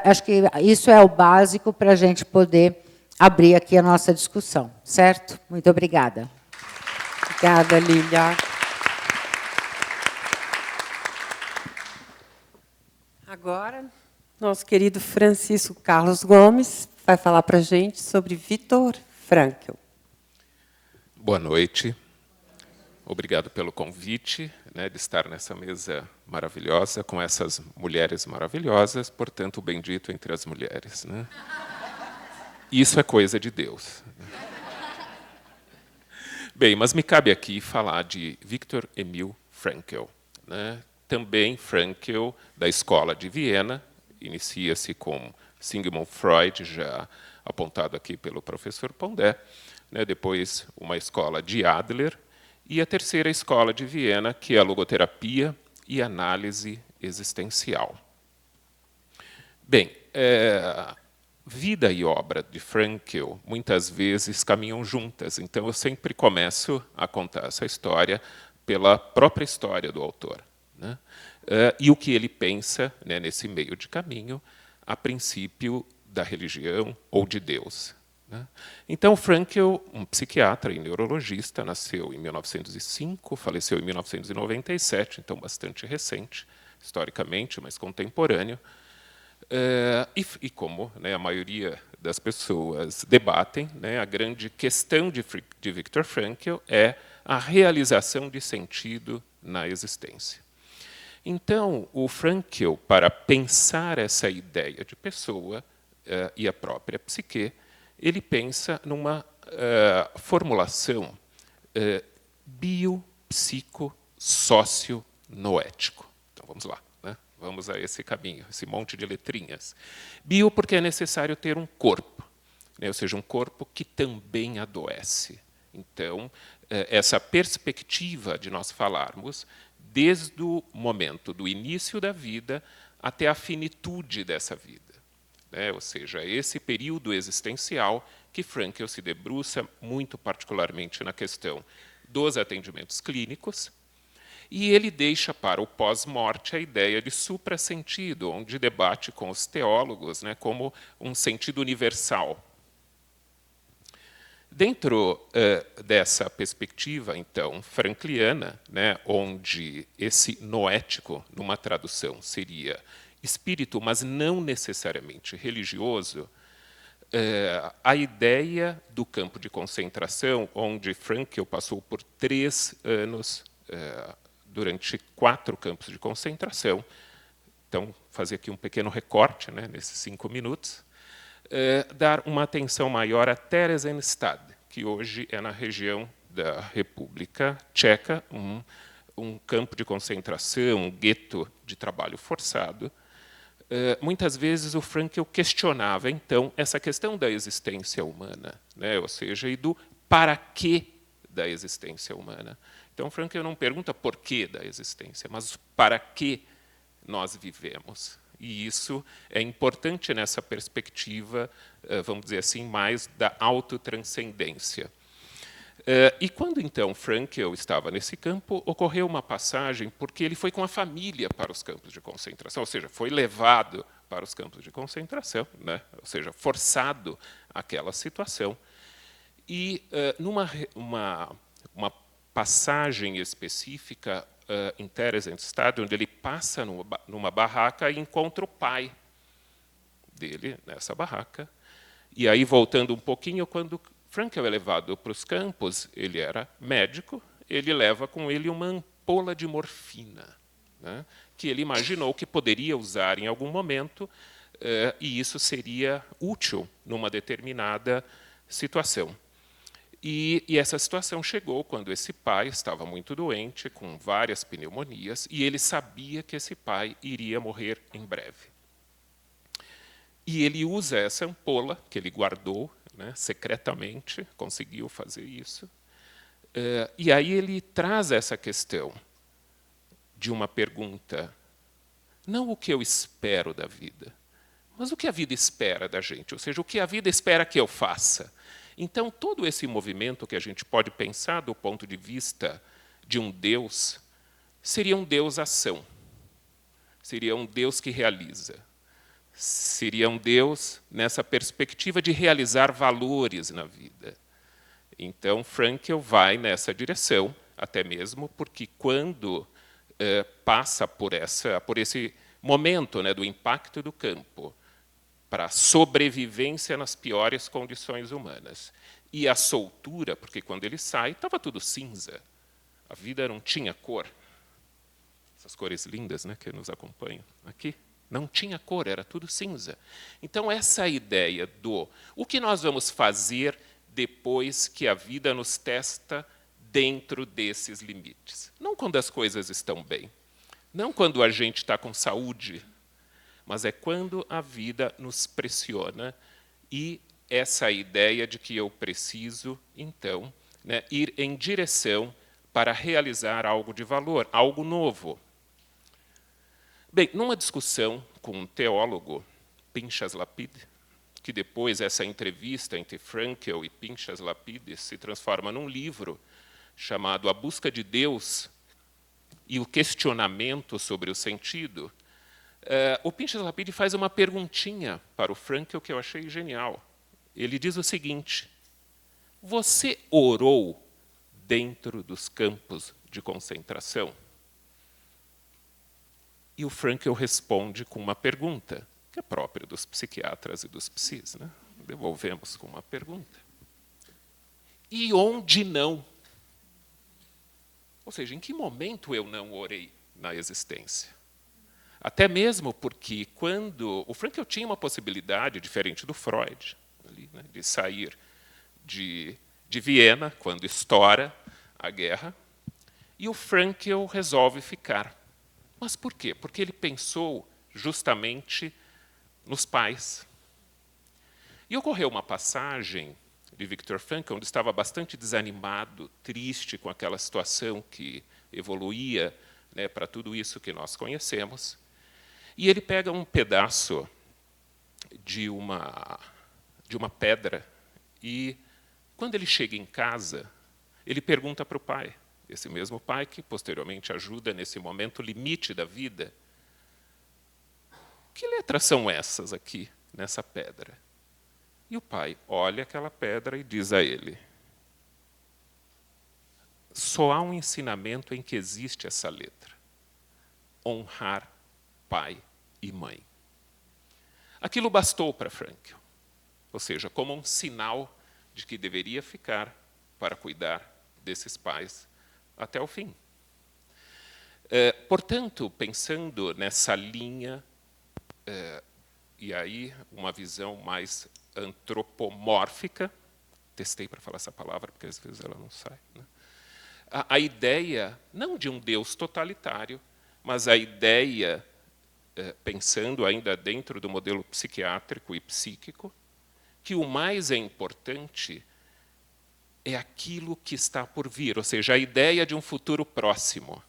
Acho que isso é o básico para a gente poder abrir aqui a nossa discussão, certo? Muito obrigada. Obrigada, Lília. Agora, nosso querido Francisco Carlos Gomes vai falar para a gente sobre Viktor Frankl. Boa noite. Obrigado pelo convite, né, de estar nessa mesa maravilhosa, com essas mulheres maravilhosas, portanto, o bendito entre as mulheres. Né? Isso é coisa de Deus. Bem, mas me cabe aqui falar de Viktor Emil Frankl. Né? Também Frankl, da Escola de Viena, inicia-se com Sigmund Freud, já apontado aqui pelo professor Pondé, né? Depois uma escola de Adler, e a terceira escola de Viena, que é a logoterapia e análise existencial. Bem, vida e obra de Frankl muitas vezes caminham juntas, então eu sempre começo a contar essa história pela própria história do autor, né? E o que ele pensa, né, nesse meio de caminho, a princípio da religião ou de Deus. Né? Então, Frankl, um psiquiatra e neurologista, nasceu em 1905, faleceu em 1997, então bastante recente, historicamente, mas contemporâneo. E como, né, a maioria das pessoas debatem, né, a grande questão de Viktor Frankl é a realização de sentido na existência. Então, o Frankl, para pensar essa ideia de pessoa e a própria psique, ele pensa numa formulação biopsico-socio-noético. Então, vamos lá. Vamos a esse caminho, esse monte de letrinhas. Bio, porque é necessário ter um corpo, né? Ou seja, um corpo que também adoece. Então, essa perspectiva de nós falarmos desde o momento do início da vida até a finitude dessa vida, né? Ou seja, esse período existencial que Frankl se debruça muito particularmente na questão dos atendimentos clínicos, e ele deixa para o pós-morte a ideia de suprassentido, onde debate com os teólogos, né, como um sentido universal. Dentro dessa perspectiva, então, frankliana, né, onde esse noético, numa tradução, seria espírito, mas não necessariamente religioso, a ideia do campo de concentração, onde Frankl passou por 3 anos durante 4 campos de concentração. Então, fazer aqui um pequeno recorte, né, nesses 5 minutos. Dar uma atenção maior a Theresienstadt, que hoje é na região da República Tcheca, um campo de concentração, um gueto de trabalho forçado. Muitas vezes o Frankl questionava, então, essa questão da existência humana, né, ou seja, e do para quê da existência humana. Então, Frankl não pergunta por que da existência, mas para que nós vivemos. E isso é importante nessa perspectiva, vamos dizer assim, mais da autotranscendência. E quando, então, Frankl estava nesse campo, ocorreu uma passagem porque ele foi com a família para os campos de concentração, ou seja, foi levado para os campos de concentração, né? Ou seja, forçado àquela situação. E numa passagem específica em Theresienstadt, onde ele passa numa barraca e encontra o pai dele nessa barraca. E aí, voltando um pouquinho, quando Frankl é levado para os campos, ele era médico, ele leva com ele uma ampola de morfina, né, que ele imaginou que poderia usar em algum momento, e isso seria útil numa determinada situação. E essa situação chegou quando esse pai estava muito doente, com várias pneumonias, e ele sabia que esse pai iria morrer em breve. E ele usa essa ampola, que ele guardou, né, secretamente, conseguiu fazer isso, e aí ele traz essa questão de uma pergunta, não o que eu espero da vida, mas o que a vida espera da gente, ou seja, o que a vida espera que eu faça. Então, todo esse movimento que a gente pode pensar do ponto de vista de um Deus, seria um Deus-ação, seria um Deus que realiza, seria um Deus nessa perspectiva de realizar valores na vida. Então, Frankl vai nessa direção, até mesmo porque quando passa por esse momento, né, do impacto do campo, para a sobrevivência nas piores condições humanas. E a soltura, porque quando ele sai, estava tudo cinza. A vida não tinha cor. Essas cores lindas, né, que nos acompanham aqui. Não tinha cor, era tudo cinza. Então, essa ideia do o que nós vamos fazer depois que a vida nos testa dentro desses limites. Não quando as coisas estão bem. Não quando a gente está com saúde, mas é quando a vida nos pressiona e essa ideia de que eu preciso, então, né, ir em direção para realizar algo de valor, algo novo. Bem, numa discussão com um teólogo, Pinchas Lapid, que depois essa entrevista entre Frankl e Pinchas Lapid se transforma num livro chamado A Busca de Deus e o Questionamento sobre o Sentido, o Pinchas Lapid faz uma perguntinha para o Frankl que eu achei genial. Ele diz o seguinte: você orou dentro dos campos de concentração? E o Frankl responde com uma pergunta, que é própria dos psiquiatras e dos psis, né? devolvemos com uma pergunta. E onde não? Ou seja, em que momento eu não orei na existência? Até mesmo porque, quando o Frankl tinha uma possibilidade, diferente do Freud, ali, né, de sair de Viena, quando estoura a guerra, e o Frankl resolve ficar. Mas por quê? Porque ele pensou justamente nos pais. E ocorreu uma passagem de Viktor Frankl, onde estava bastante desanimado, triste com aquela situação que evoluía, né, para tudo isso que nós conhecemos. E ele pega um pedaço de uma pedra e, quando ele chega em casa, ele pergunta para o pai, esse mesmo pai que posteriormente ajuda nesse momento limite da vida, que letras são essas aqui, nessa pedra? E o pai olha aquela pedra e diz a ele: só há um ensinamento em que existe essa letra: honrar pai e mãe. Aquilo bastou para Frankl, ou seja, como um sinal de que deveria ficar para cuidar desses pais até o fim. Portanto, pensando nessa linha, e aí uma visão mais antropomórfica, testei para falar essa palavra, porque às vezes ela não sai, né? A ideia, não de um Deus totalitário, mas a ideia, pensando ainda dentro do modelo psiquiátrico e psíquico, que o mais importante é aquilo que está por vir, ou seja, a ideia de um futuro próximo.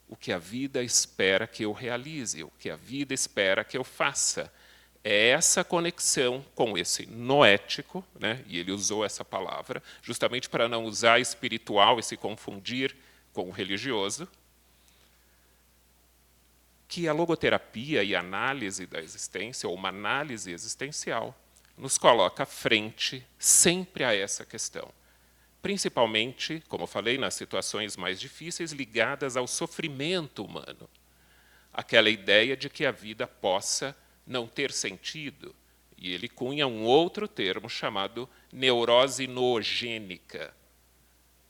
O que a vida espera que eu realize, o que a vida espera que eu faça. É essa conexão com esse noético, né? E ele usou essa palavra, justamente para não usar espiritual e se confundir com o religioso, que a logoterapia e a análise da existência, ou uma análise existencial, nos coloca frente sempre a essa questão. Principalmente, como eu falei, nas situações mais difíceis, ligadas ao sofrimento humano. Aquela ideia de que a vida possa não ter sentido. E ele cunha um outro termo chamado neurose noogênica.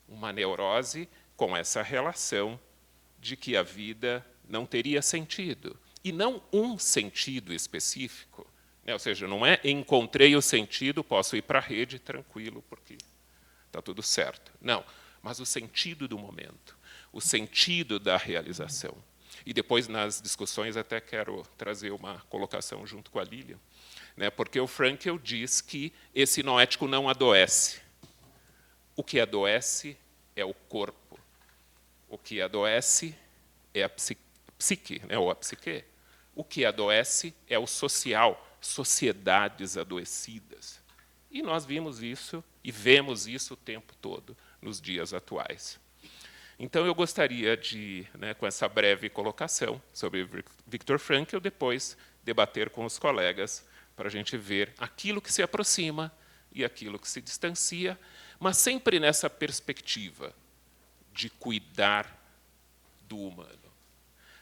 Uma neurose com essa relação de que a vida não teria sentido. E não um sentido específico. Ou seja, não é encontrei o sentido, posso ir para a rede tranquilo, porque está tudo certo. Não, mas o sentido do momento, o sentido da realização. E depois, nas discussões, até quero trazer uma colocação junto com a Lilian, né, porque o Frankl diz que esse noético não adoece. O que adoece é o corpo. O que adoece é a psique, né, ou a psique. O que adoece é o social, sociedades adoecidas. E nós vimos isso e vemos isso o tempo todo nos dias atuais. Então, eu gostaria de, né, com essa breve colocação sobre Viktor Frankl, depois debater com os colegas para a gente ver aquilo que se aproxima e aquilo que se distancia, mas sempre nessa perspectiva de cuidar do humano.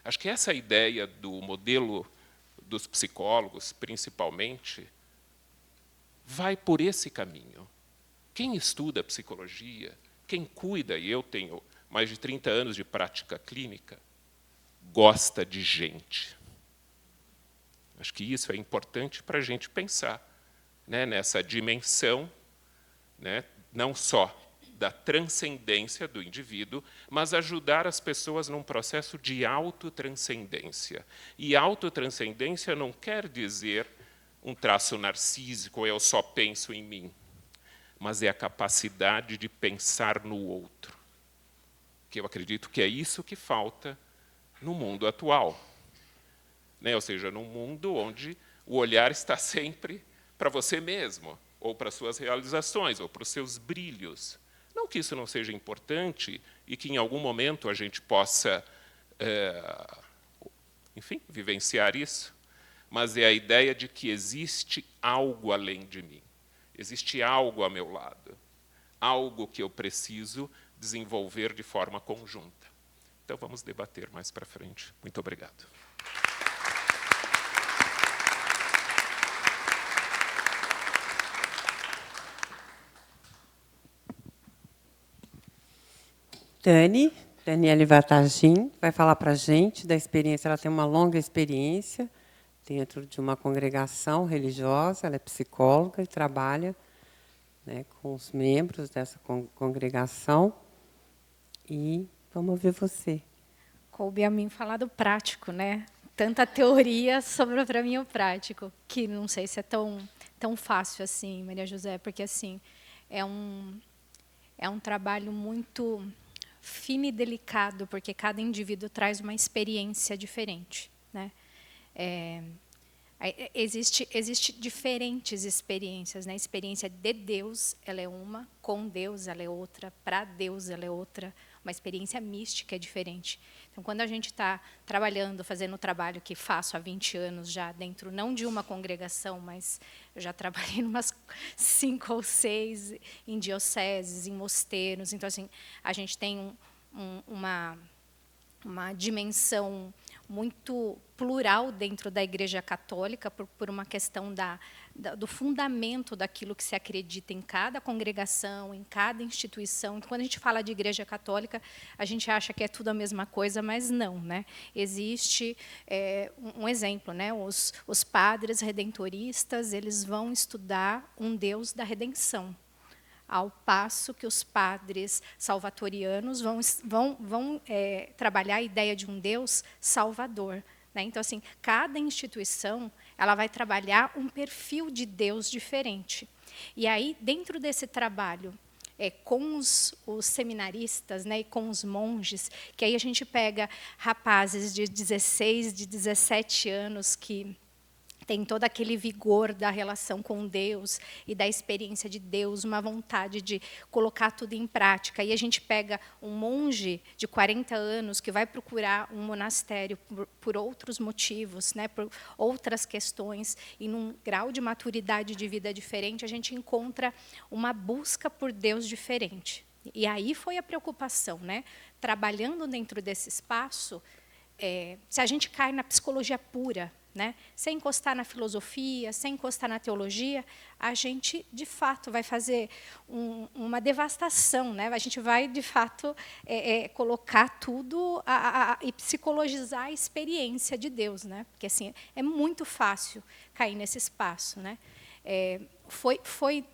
Acho que essa ideia do modelo dos psicólogos, principalmente, vai por esse caminho. Quem estuda psicologia, quem cuida, e eu tenho mais de 30 anos de prática clínica, gosta de gente. Acho que isso é importante para a gente pensar, né, nessa dimensão, né, não só da transcendência do indivíduo, mas ajudar as pessoas num processo de autotranscendência. E autotranscendência não quer dizer um traço narcísico, eu só penso em mim, mas é a capacidade de pensar no outro. Que eu acredito que é isso que falta no mundo atual. Né? Ou seja, num mundo onde o olhar está sempre para você mesmo, ou para suas realizações, ou para os seus brilhos. Não que isso não seja importante e que, em algum momento, a gente possa, enfim, vivenciar isso, mas é a ideia de que existe algo além de mim. Existe algo ao meu lado, algo que eu preciso desenvolver de forma conjunta. Então, vamos debater mais para frente. Muito obrigado. Daniele Vatagin, vai falar para a gente da experiência. Ela tem uma longa experiência dentro de uma congregação religiosa, ela é psicóloga e trabalha, né, com os membros dessa congregação. E vamos ouvir você. Coube a mim falar do prático, né? Tanta teoria sobrou para mim o prático, que não sei se é tão fácil assim, Maria José, porque assim é um trabalho muito fino e delicado, porque cada indivíduo traz uma experiência diferente, né? Existe diferentes experiências, né? A experiência de Deus, ela é uma, com Deus ela é outra, para Deus ela é outra, uma experiência mística é diferente. Então, quando a gente está trabalhando, fazendo o trabalho que faço há 20 anos já, dentro não de uma congregação, mas eu já trabalhei em umas 5 ou 6, em dioceses, em mosteiros. Então, assim, a gente tem uma dimensão muito plural dentro da Igreja Católica, por uma questão do fundamento daquilo que se acredita em cada congregação, em cada instituição. Então, quando a gente fala de Igreja Católica, a gente acha que é tudo a mesma coisa, mas não, né? Existe um exemplo, né? Os padres redentoristas, eles vão estudar um Deus da redenção, ao passo que os padres salvatorianos vão trabalhar a ideia de um Deus salvador, né? Então, assim, cada instituição ela vai trabalhar um perfil de Deus diferente. E aí, dentro desse trabalho, com os seminaristas, né, e com os monges, que aí a gente pega rapazes de 16, de 17 anos que tem todo aquele vigor da relação com Deus e da experiência de Deus, uma vontade de colocar tudo em prática. E a gente pega um monge de 40 anos que vai procurar um monastério por outros motivos, né, por outras questões, e num grau de maturidade de vida diferente, a gente encontra uma busca por Deus diferente. E aí foi a preocupação, né? Trabalhando dentro desse espaço, se a gente cai na psicologia pura, né, sem encostar na filosofia, sem encostar na teologia, a gente, de fato, vai fazer uma devastação, né? A gente vai, de fato, colocar tudo e psicologizar a experiência de Deus, né? Porque assim, é muito fácil cair nesse espaço, né? Foi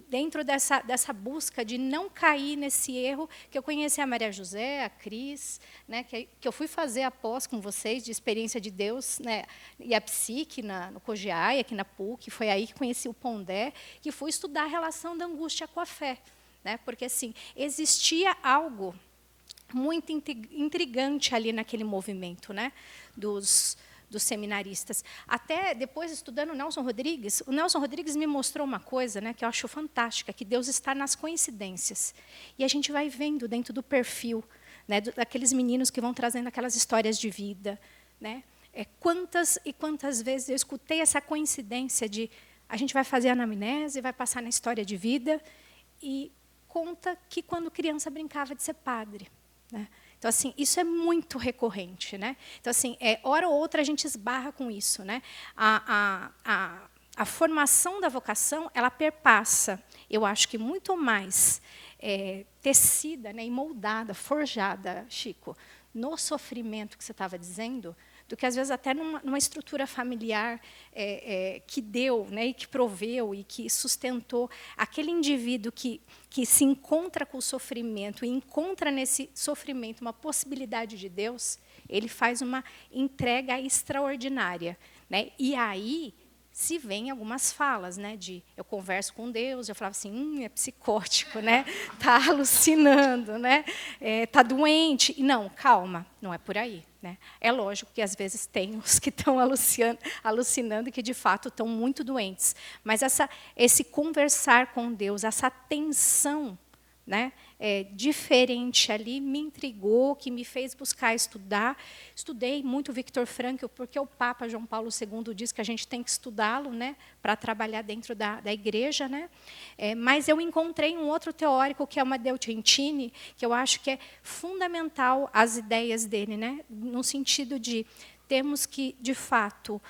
dentro dessa busca de não cair nesse erro que eu conheci a Maria José, a Cris, né, que eu fui fazer a pós com vocês de experiência de Deus, né, e a psique no COGEAI, aqui na PUC, foi aí que conheci o Pondé, que fui estudar a relação da angústia com a fé, né, porque assim, existia algo muito intrigante ali naquele movimento, né, dos seminaristas. Até depois, estudando o Nelson Rodrigues me mostrou uma coisa, né, que eu acho fantástica, que Deus está nas coincidências. E a gente vai vendo dentro do perfil, né, daqueles meninos que vão trazendo aquelas histórias de vida, né? Quantas e quantas vezes eu escutei essa coincidência de a gente vai fazer a anamnese, vai passar na história de vida, e conta que, quando criança, brincava de ser padre, né? Então, assim, isso é muito recorrente, né? Então, assim, hora ou outra a gente esbarra com isso, né? A formação da vocação, ela perpassa, eu acho que muito mais tecida, né, e moldada, forjada, Chico, no sofrimento que você estava dizendo, do que, às vezes, até numa estrutura familiar que deu, né, e que proveu e que sustentou aquele indivíduo que se encontra com o sofrimento e encontra nesse sofrimento uma possibilidade de Deus, ele faz uma entrega extraordinária, né? E aí se vem algumas falas, né, eu converso com Deus, eu falava assim, é psicótico, né, tá alucinando, né, tá doente. E não, calma, não é por aí, né? É lógico que às vezes tem os que estão alucinando e que de fato estão muito doentes, mas esse conversar com Deus, essa tensão, né, diferente ali, me intrigou, que me fez buscar estudar. Estudei muito Viktor Frankl, porque o Papa João Paulo II diz que a gente tem que estudá-lo, né, para trabalhar dentro da igreja, né? Mas eu encontrei um outro teórico, que é o Amadeu Centini, que eu acho que é fundamental as ideias dele, né, no sentido de temos que, de fato,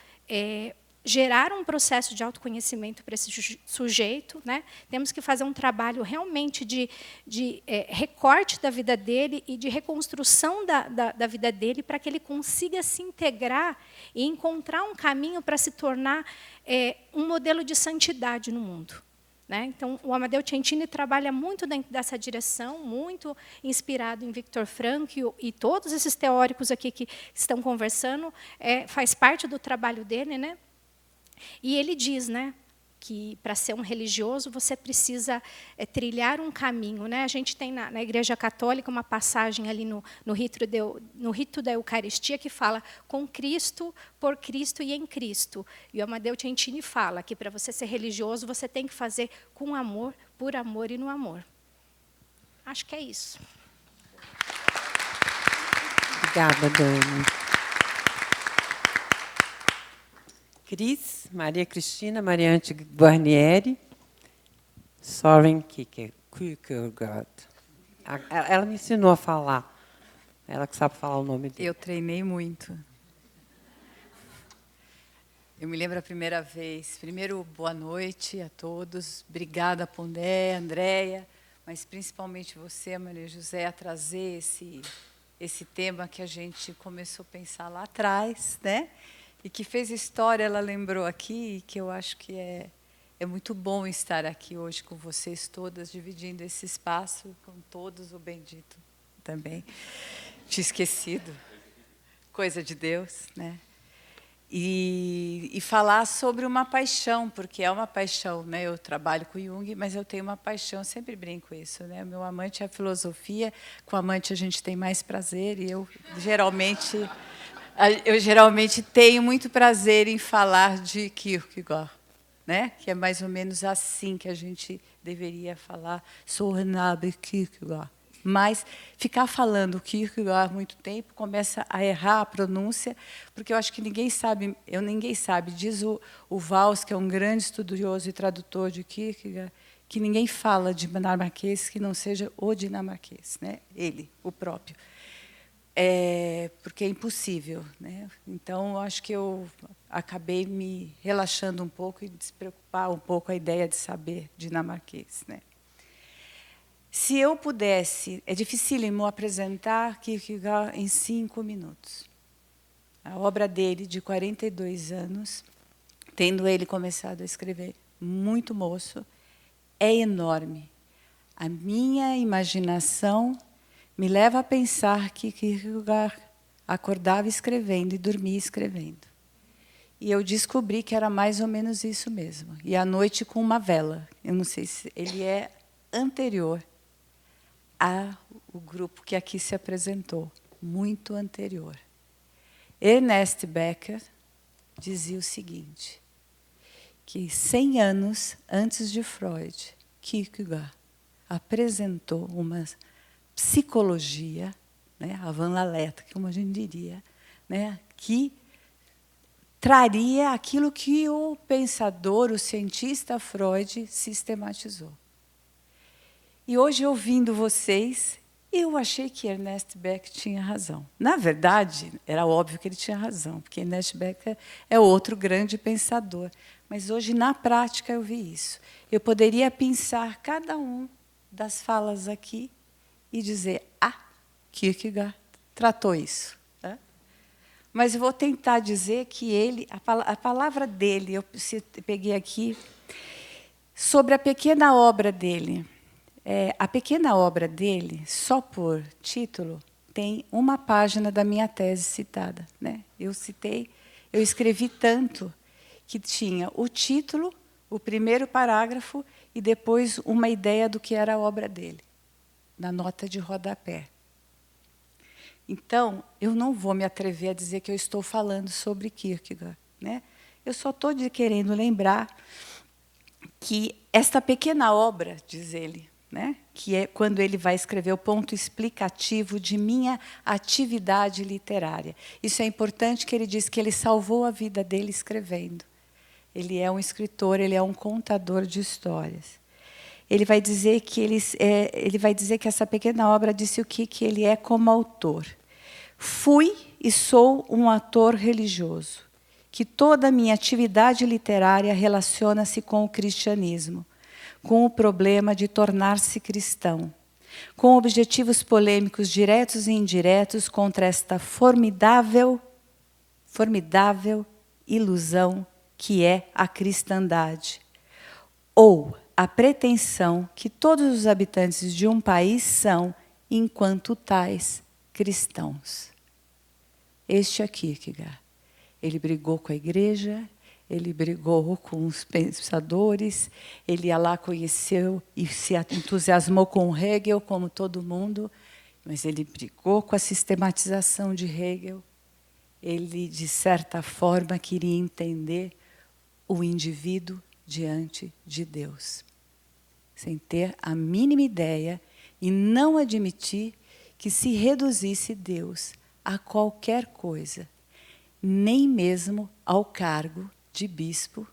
gerar um processo de autoconhecimento para esse sujeito, né? Temos que fazer um trabalho realmente de recorte da vida dele e de reconstrução da vida dele para que ele consiga se integrar e encontrar um caminho para se tornar um modelo de santidade no mundo. Né? Então, o Amadeu Centini trabalha muito dentro dessa direção, muito inspirado em Viktor Frankl, e todos esses teóricos aqui que estão conversando, faz parte do trabalho dele, né? E ele diz, né, que para ser um religioso você precisa trilhar um caminho, né? A gente tem na Igreja Católica uma passagem ali no rito da Eucaristia que fala com Cristo, por Cristo e em Cristo. E o Amadeu Centini fala que para você ser religioso você tem que fazer com amor, por amor e no amor. Acho que é isso. Obrigada, Dani. Cris, Maria Cristina Mariante Guarnieri, Soren Kierkegaard. Ela me ensinou a falar. Ela que sabe falar o nome dele. Eu treinei muito. Eu me lembro a primeira vez. Primeiro, boa noite a todos. Obrigada, Pondé, Andréia, mas principalmente você, Maria José, a trazer esse tema que a gente começou a pensar lá atrás, né? E que fez história, ela lembrou aqui, e que eu acho que é muito bom estar aqui hoje com vocês todas, dividindo esse espaço com todos, o bendito também. Tinha esquecido. Coisa de Deus, né? E falar sobre uma paixão, porque é uma paixão, né? Eu trabalho com Jung, mas eu tenho uma paixão, eu sempre brinco isso, né? Meu amante é a filosofia, com o amante a gente tem mais prazer, e eu geralmente tenho muito prazer em falar de Kierkegaard, né? Que é mais ou menos assim que a gente deveria falar, Søren Kierkegaard. Mas ficar falando Kierkegaard há muito tempo começa a errar a pronúncia, porque eu acho que ninguém sabe, diz o Vals, que é um grande estudioso e tradutor de Kierkegaard, que ninguém fala de dinamarquês que não seja o dinamarquês, né? Ele, o próprio. Porque é impossível, né? Então, eu acho que eu acabei me relaxando um pouco e despreocupar um pouco a ideia de saber dinamarquês, né? Se eu pudesse, é dificílimo apresentar Kierkegaard em 5 minutos. A obra dele, de 42 anos, tendo ele começado a escrever muito moço, é enorme. A minha imaginação me leva a pensar que Kierkegaard acordava escrevendo e dormia escrevendo. E eu descobri que era mais ou menos isso mesmo. E à noite com uma vela. Eu não sei se ele é anterior ao grupo que aqui se apresentou, muito anterior. Ernest Becker dizia o seguinte, que 100 anos antes de Freud, Kierkegaard apresentou uma psicologia, né, a Van Laletta, como a gente diria, né, que traria aquilo que o pensador, o cientista Freud sistematizou. E hoje, ouvindo vocês, eu achei que Ernest Becker tinha razão. Na verdade, era óbvio que ele tinha razão, porque Ernest Becker é outro grande pensador. Mas hoje, na prática, eu vi isso. Eu poderia pensar cada um das falas aqui e dizer, Kierkegaard tratou isso. Tá? Mas eu vou tentar dizer que ele, a palavra dele, eu peguei aqui, sobre a pequena obra dele. A pequena obra dele, só por título, tem uma página da minha tese citada, né? Eu escrevi tanto que tinha o título, o primeiro parágrafo e depois uma ideia do que era a obra dele, na nota de rodapé. Então, eu não vou me atrever a dizer que eu estou falando sobre Kierkegaard, né? Eu só estou querendo lembrar que esta pequena obra, diz ele, né, que é quando ele vai escrever o ponto explicativo de minha atividade literária. Isso é importante, que ele diz que ele salvou a vida dele escrevendo. Ele é um escritor, ele é um contador de histórias. Ele vai dizer que essa pequena obra disse o que ele é como autor. Fui e sou um ator religioso. que toda a minha atividade literária relaciona-se com o cristianismo, com o problema de tornar-se cristão, com objetivos polêmicos diretos e indiretos contra esta formidável ilusão que é a cristandade, ou a pretensão que todos os habitantes de um país são, enquanto tais, cristãos. Este é Kierkegaard. Ele brigou com a igreja, ele brigou com os pensadores, ele ia lá, conheceu e se entusiasmou com Hegel, como todo mundo, mas ele brigou com a sistematização de Hegel. Ele, de certa forma, queria entender o indivíduo diante de Deus, sem ter a mínima ideia e não admitir que se reduzisse Deus a qualquer coisa, nem mesmo ao cargo de bispo,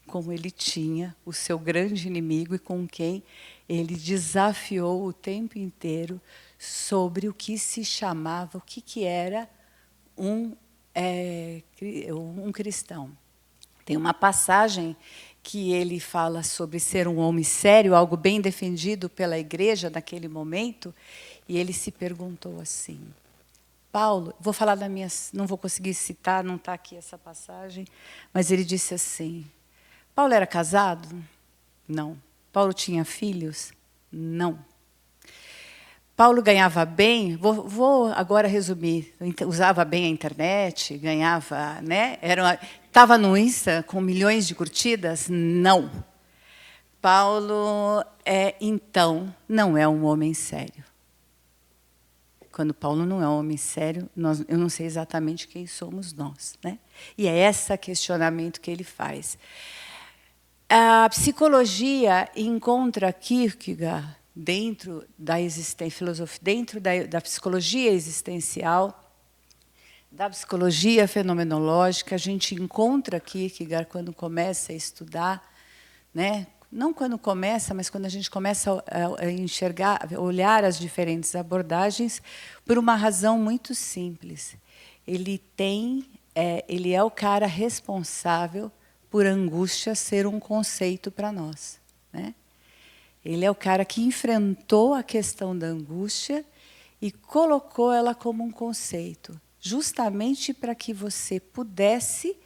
como ele tinha o seu grande inimigo e com quem ele desafiou o tempo inteiro sobre o que se chamava, o que era um cristão. Tem uma passagem que ele fala sobre ser um homem sério, algo bem defendido pela igreja naquele momento, e ele se perguntou assim, Paulo, vou falar da minha, não vou conseguir citar, não está aqui essa passagem, mas ele disse assim, Paulo era casado? Não. Paulo tinha filhos? Não. Paulo ganhava bem, vou agora resumir, usava bem a internet, ganhava, né? Estava no Insta com milhões de curtidas? Não. Paulo, então, não é um homem sério. Quando Paulo não é um homem sério, eu não sei exatamente quem somos nós, né? E é esse questionamento que ele faz. A psicologia encontra Kierkegaard dentro da filosofia, dentro da psicologia existencial, da psicologia fenomenológica, a gente encontra Kierkegaard quando começa a estudar, né? Não quando começa, mas quando a gente começa a enxergar, a olhar as diferentes abordagens, por uma razão muito simples. Ele é o cara responsável por angústia ser um conceito para nós, né? Ele é o cara que enfrentou a questão da angústia e colocou ela como um conceito, justamente para que você pudesse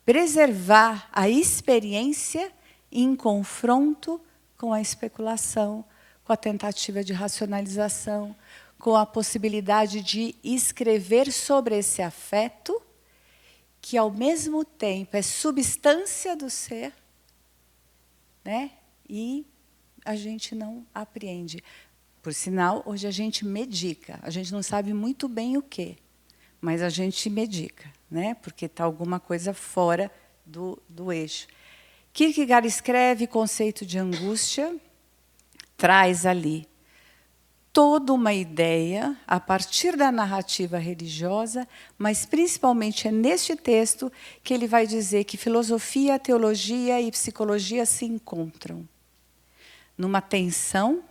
preservar a experiência em confronto com a especulação, com a tentativa de racionalização, com a possibilidade de escrever sobre esse afeto, que, ao mesmo tempo, é substância do ser, né? E a gente não apreende. Por sinal, hoje a gente medica. A gente não sabe muito bem o quê, mas a gente medica, né? Porque está alguma coisa fora do eixo. Kierkegaard escreve conceito de angústia, traz ali toda uma ideia a partir da narrativa religiosa, mas principalmente é neste texto que ele vai dizer que filosofia, teologia e psicologia se encontram numa tensão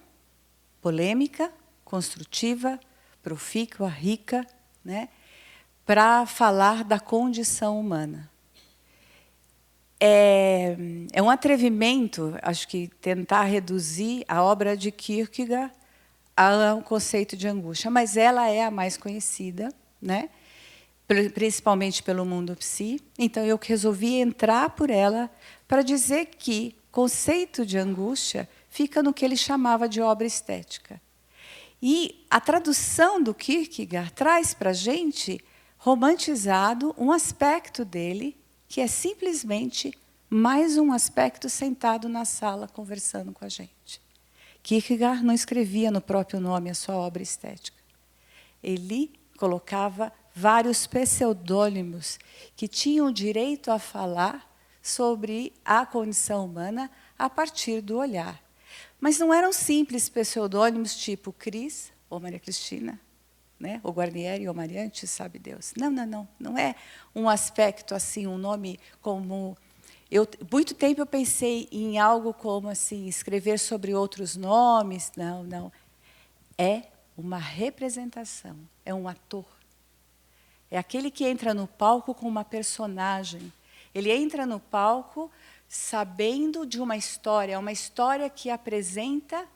polêmica, construtiva, profícua, rica, né, para falar da condição humana. É um atrevimento, acho que, tentar reduzir a obra de Kierkegaard a um conceito de angústia, mas ela é a mais conhecida, né? Principalmente pelo mundo psi. Então, eu resolvi entrar por ela para dizer que conceito de angústia fica no que ele chamava de obra estética. E a tradução do Kierkegaard traz para a gente, romantizado, um aspecto dele que é simplesmente mais um aspecto sentado na sala conversando com a gente. Kierkegaard não escrevia no próprio nome a sua obra estética. Ele colocava vários pseudônimos que tinham direito a falar sobre a condição humana a partir do olhar. Mas não eram simples pseudônimos tipo Cris ou Maria Cristina, né? Ou Guarnieri ou Mariante, sabe Deus. Não é um aspecto assim, um nome como... muito tempo eu pensei em algo como assim, escrever sobre outros nomes. Não. É uma representação, é um ator. É aquele que entra no palco com uma personagem. Ele entra no palco sabendo de uma história que apresenta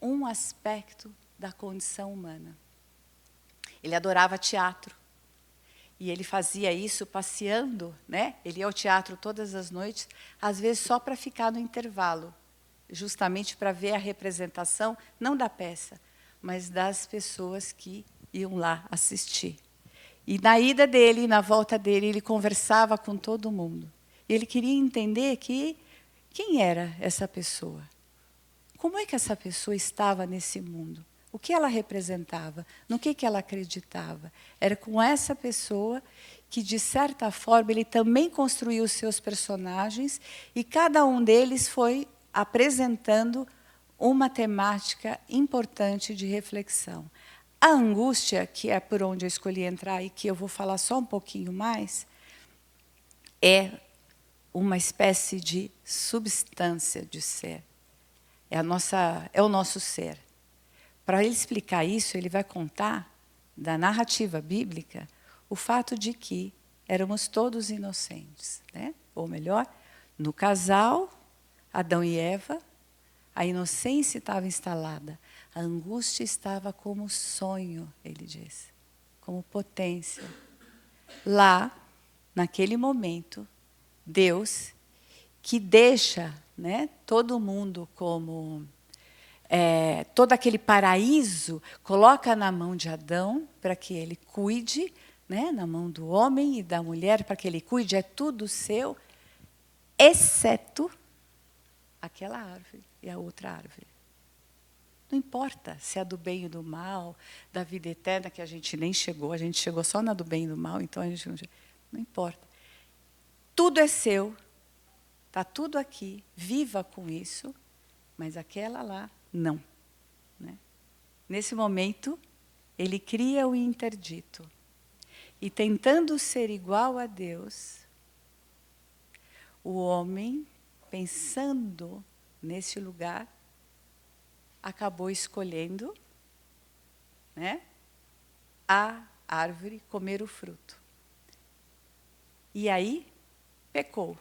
um aspecto da condição humana. Ele adorava teatro. E ele fazia isso passeando, né? Ele ia ao teatro todas as noites, às vezes só para ficar no intervalo, justamente para ver a representação, não da peça, mas das pessoas que iam lá assistir. E na ida dele, na volta dele, ele conversava com todo mundo. E ele queria entender quem era essa pessoa. Como é que essa pessoa estava nesse mundo? O que ela representava? No que ela acreditava? Era com essa pessoa que, de certa forma, ele também construiu os seus personagens e cada um deles foi apresentando uma temática importante de reflexão. A angústia, que é por onde eu escolhi entrar e que eu vou falar só um pouquinho mais, é uma espécie de substância de ser. É o nosso ser. Para ele explicar isso, ele vai contar da narrativa bíblica o fato de que éramos todos inocentes, né? Ou melhor, no casal, Adão e Eva, a inocência estava instalada, a angústia estava como sonho, ele diz, como potência. Lá, naquele momento, Deus, que deixa, né, todo mundo como... todo aquele paraíso, coloca na mão de Adão para que ele cuide, né, na mão do homem e da mulher para que ele cuide, é tudo seu, exceto aquela árvore e a outra árvore. Não importa se é do bem e do mal, da vida eterna, que a gente nem chegou, a gente chegou só na do bem e do mal, então a gente não importa. Tudo é seu, está tudo aqui, viva com isso, mas aquela lá, não. Né? Nesse momento, ele cria o interdito. E tentando ser igual a Deus, o homem, pensando nesse lugar, acabou escolhendo, né, a árvore, comer o fruto. E aí, pecou.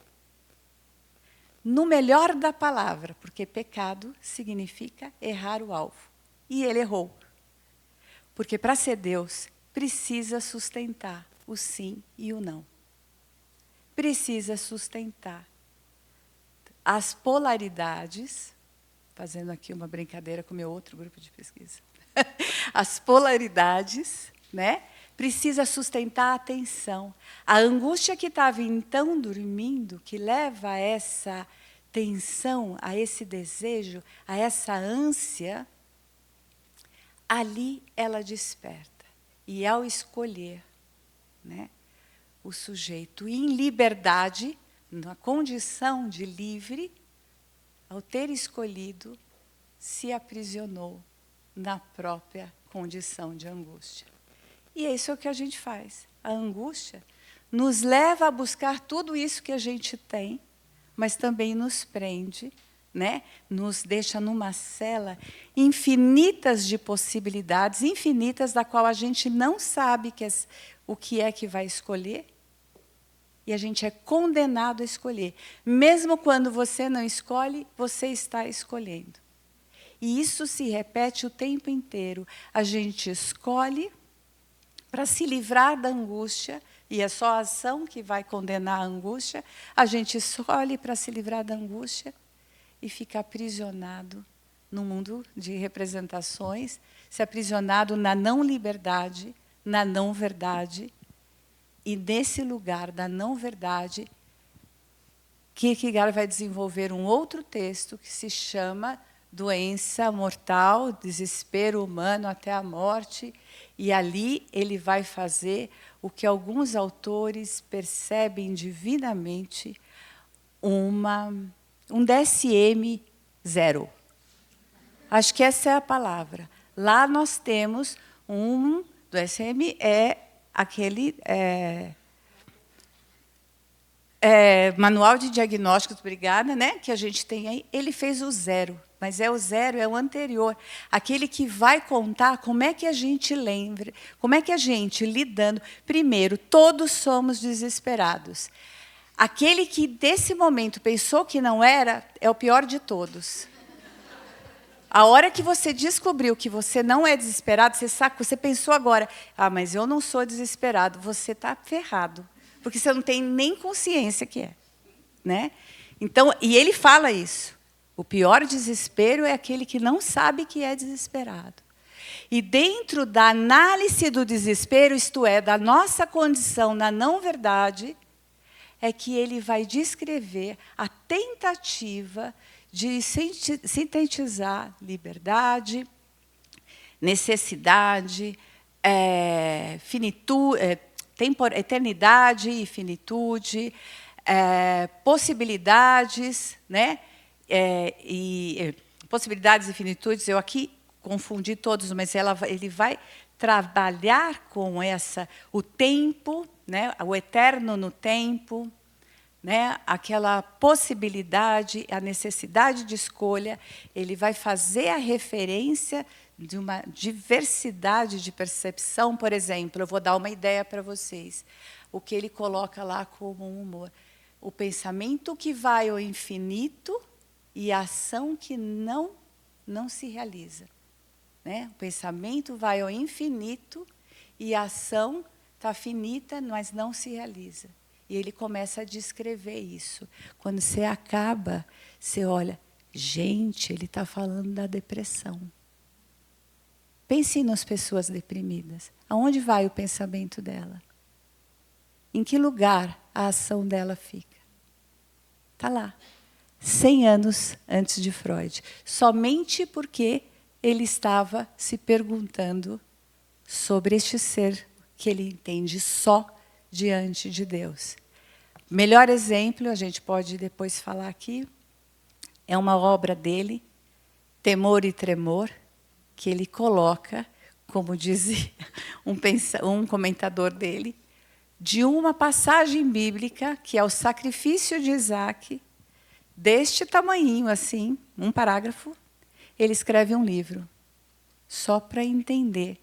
No melhor da palavra, porque pecado significa errar o alvo. E ele errou. Porque para ser Deus, precisa sustentar o sim e o não. Precisa sustentar as polaridades, fazendo aqui uma brincadeira com o meu outro grupo de pesquisa. As polaridades, né? Precisa sustentar a atenção. A angústia que estava então dormindo, que leva a essa tensão, a esse desejo, a essa ânsia, ali ela desperta. E ao escolher, né, o sujeito em liberdade, na condição de livre, ao ter escolhido, se aprisionou na própria condição de angústia. E é isso que a gente faz. A angústia nos leva a buscar tudo isso que a gente tem, mas também nos prende, né? Nos deixa numa cela infinitas de possibilidades, infinitas da qual a gente não sabe o que é que vai escolher, e a gente é condenado a escolher. Mesmo quando você não escolhe, você está escolhendo. E isso se repete o tempo inteiro. A gente escolhe para se livrar da angústia, e é só a ação que vai condenar a angústia, a gente escolhe para se livrar da angústia e fica aprisionado no mundo de representações, se aprisionado na não liberdade, na não verdade, e nesse lugar da não verdade, Kierkegaard vai desenvolver um outro texto que se chama Doença Mortal, Desespero Humano até a Morte, e ali ele vai fazer o que alguns autores percebem divinamente, um DSM 0. Acho que essa é a palavra. Lá nós temos do DSM é aquele manual de diagnósticos, obrigada, né, que a gente tem aí, ele fez o 0, mas o 0 é o anterior, aquele que vai contar como é que a gente lembra, como é que a gente, lidando, primeiro, todos somos desesperados. Aquele que, desse momento, pensou que não era, é o pior de todos. A hora que você descobriu que você não é desesperado, você pensou agora, mas eu não sou desesperado, você está ferrado. Porque você não tem nem consciência que é. Né? Então, e ele fala isso. O pior desespero é aquele que não sabe que é desesperado. E dentro da análise do desespero, isto é, da nossa condição na não-verdade, é que ele vai descrever a tentativa de sintetizar liberdade, necessidade, finitude, eternidade e finitude, possibilidades, né? Possibilidades e finitudes, eu aqui confundi todos, mas ele vai trabalhar com o tempo, né? O eterno no tempo, né? Aquela possibilidade, a necessidade de escolha, ele vai fazer a referência de uma diversidade de percepção. Por exemplo, eu vou dar uma ideia para vocês. O que ele coloca lá como um humor. O pensamento que vai ao infinito e a ação que não se realiza. Né? O pensamento vai ao infinito e a ação está finita, mas não se realiza. E ele começa a descrever isso. Quando você acaba, você olha, gente, ele está falando da depressão. Pense nas pessoas deprimidas. Aonde vai o pensamento dela? Em que lugar a ação dela fica? Está lá. 100 anos antes de Freud. Somente porque ele estava se perguntando sobre este ser que ele entende só diante de Deus. Melhor exemplo, a gente pode depois falar aqui, é uma obra dele, Temor e Tremor, que ele coloca, como dizia um comentador dele, de uma passagem bíblica, que é o sacrifício de Isaac, deste tamanhinho, assim, um parágrafo, ele escreve um livro, só para entender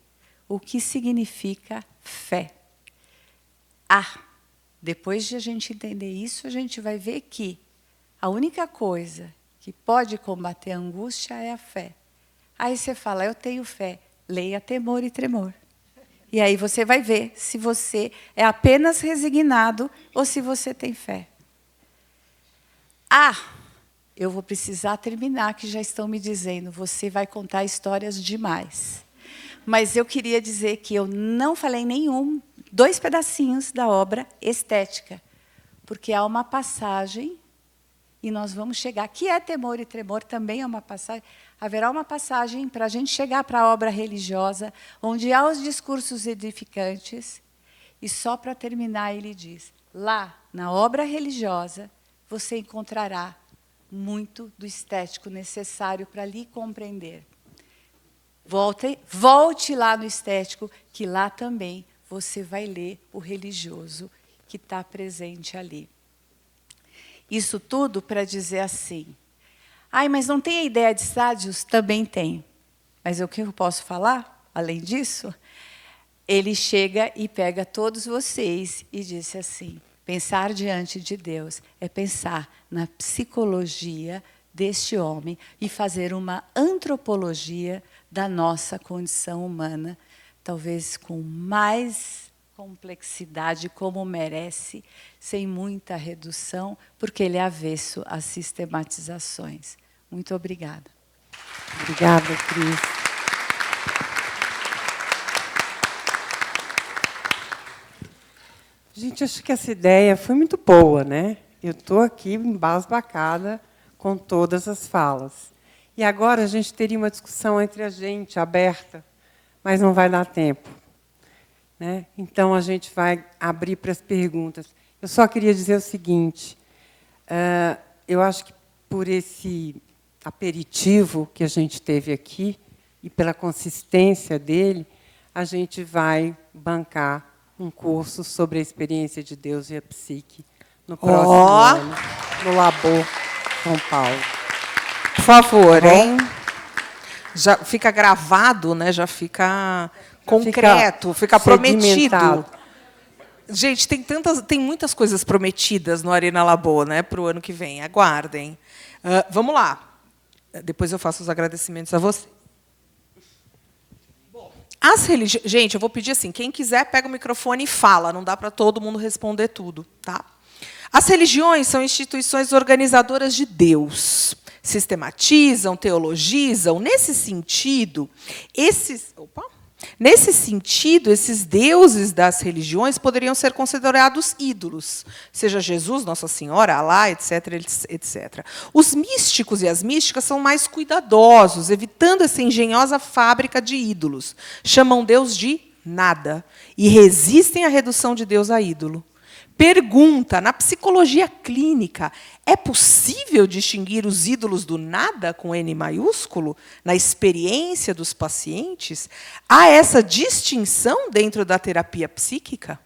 o que significa fé. Depois de a gente entender isso, a gente vai ver que a única coisa que pode combater a angústia é a fé. Aí você fala, eu tenho fé. Leia Temor e Tremor. E aí você vai ver se você é apenas resignado ou se você tem fé. Eu vou precisar terminar, que já estão me dizendo, você vai contar histórias demais. Mas eu queria dizer que eu não falei 2 pedacinhos da obra Estética, porque há uma passagem, e nós vamos chegar, que é Temor e Tremor, também é uma passagem, haverá uma passagem para a gente chegar para a obra religiosa, onde há os discursos edificantes, e só para terminar ele diz, lá, na obra religiosa, você encontrará muito do estético necessário para lhe compreender. Volte lá no estético, que lá também você vai ler o religioso que está presente ali. Isso tudo para dizer assim, mas não tem a ideia de estádios? Também tem. Mas o que eu posso falar, além disso? Ele chega e pega todos vocês e disse assim, pensar diante de Deus é pensar na psicologia deste homem e fazer uma antropologia da nossa condição humana, talvez com mais complexidade, como merece, sem muita redução, porque ele é avesso às sistematizações. Muito obrigada. Obrigada, Cris. Gente, acho que essa ideia foi muito boa, né? Eu estou aqui embasbacada com todas as falas. E agora a gente teria uma discussão entre a gente, aberta, mas não vai dar tempo. Né? Então, a gente vai abrir para as perguntas. Eu só queria dizer o seguinte, eu acho que por esse aperitivo que a gente teve aqui, e pela consistência dele, a gente vai bancar um curso sobre a experiência de Deus e a psique no próximo ano, no Labor São Paulo. Por favor, hein? Já fica gravado, né? Já fica concreto, fica prometido. Gente, tem muitas coisas prometidas no Arena Labor, né, para o ano que vem. Aguardem. Vamos lá. Depois eu faço os agradecimentos a você. Gente, eu vou pedir assim, quem quiser pega o microfone e fala, não dá para todo mundo responder tudo, tá? As religiões são instituições organizadoras de Deus. Sistematizam, teologizam. Nesse sentido, esses deuses das religiões poderiam ser considerados ídolos, seja Jesus, Nossa Senhora, Alá, etc, etc. Os místicos e as místicas são mais cuidadosos, evitando essa engenhosa fábrica de ídolos. Chamam Deus de nada e resistem à redução de Deus a ídolo. Pergunta, na psicologia clínica, é possível distinguir os ídolos do nada com N maiúsculo? Na experiência dos pacientes, há essa distinção dentro da terapia psíquica?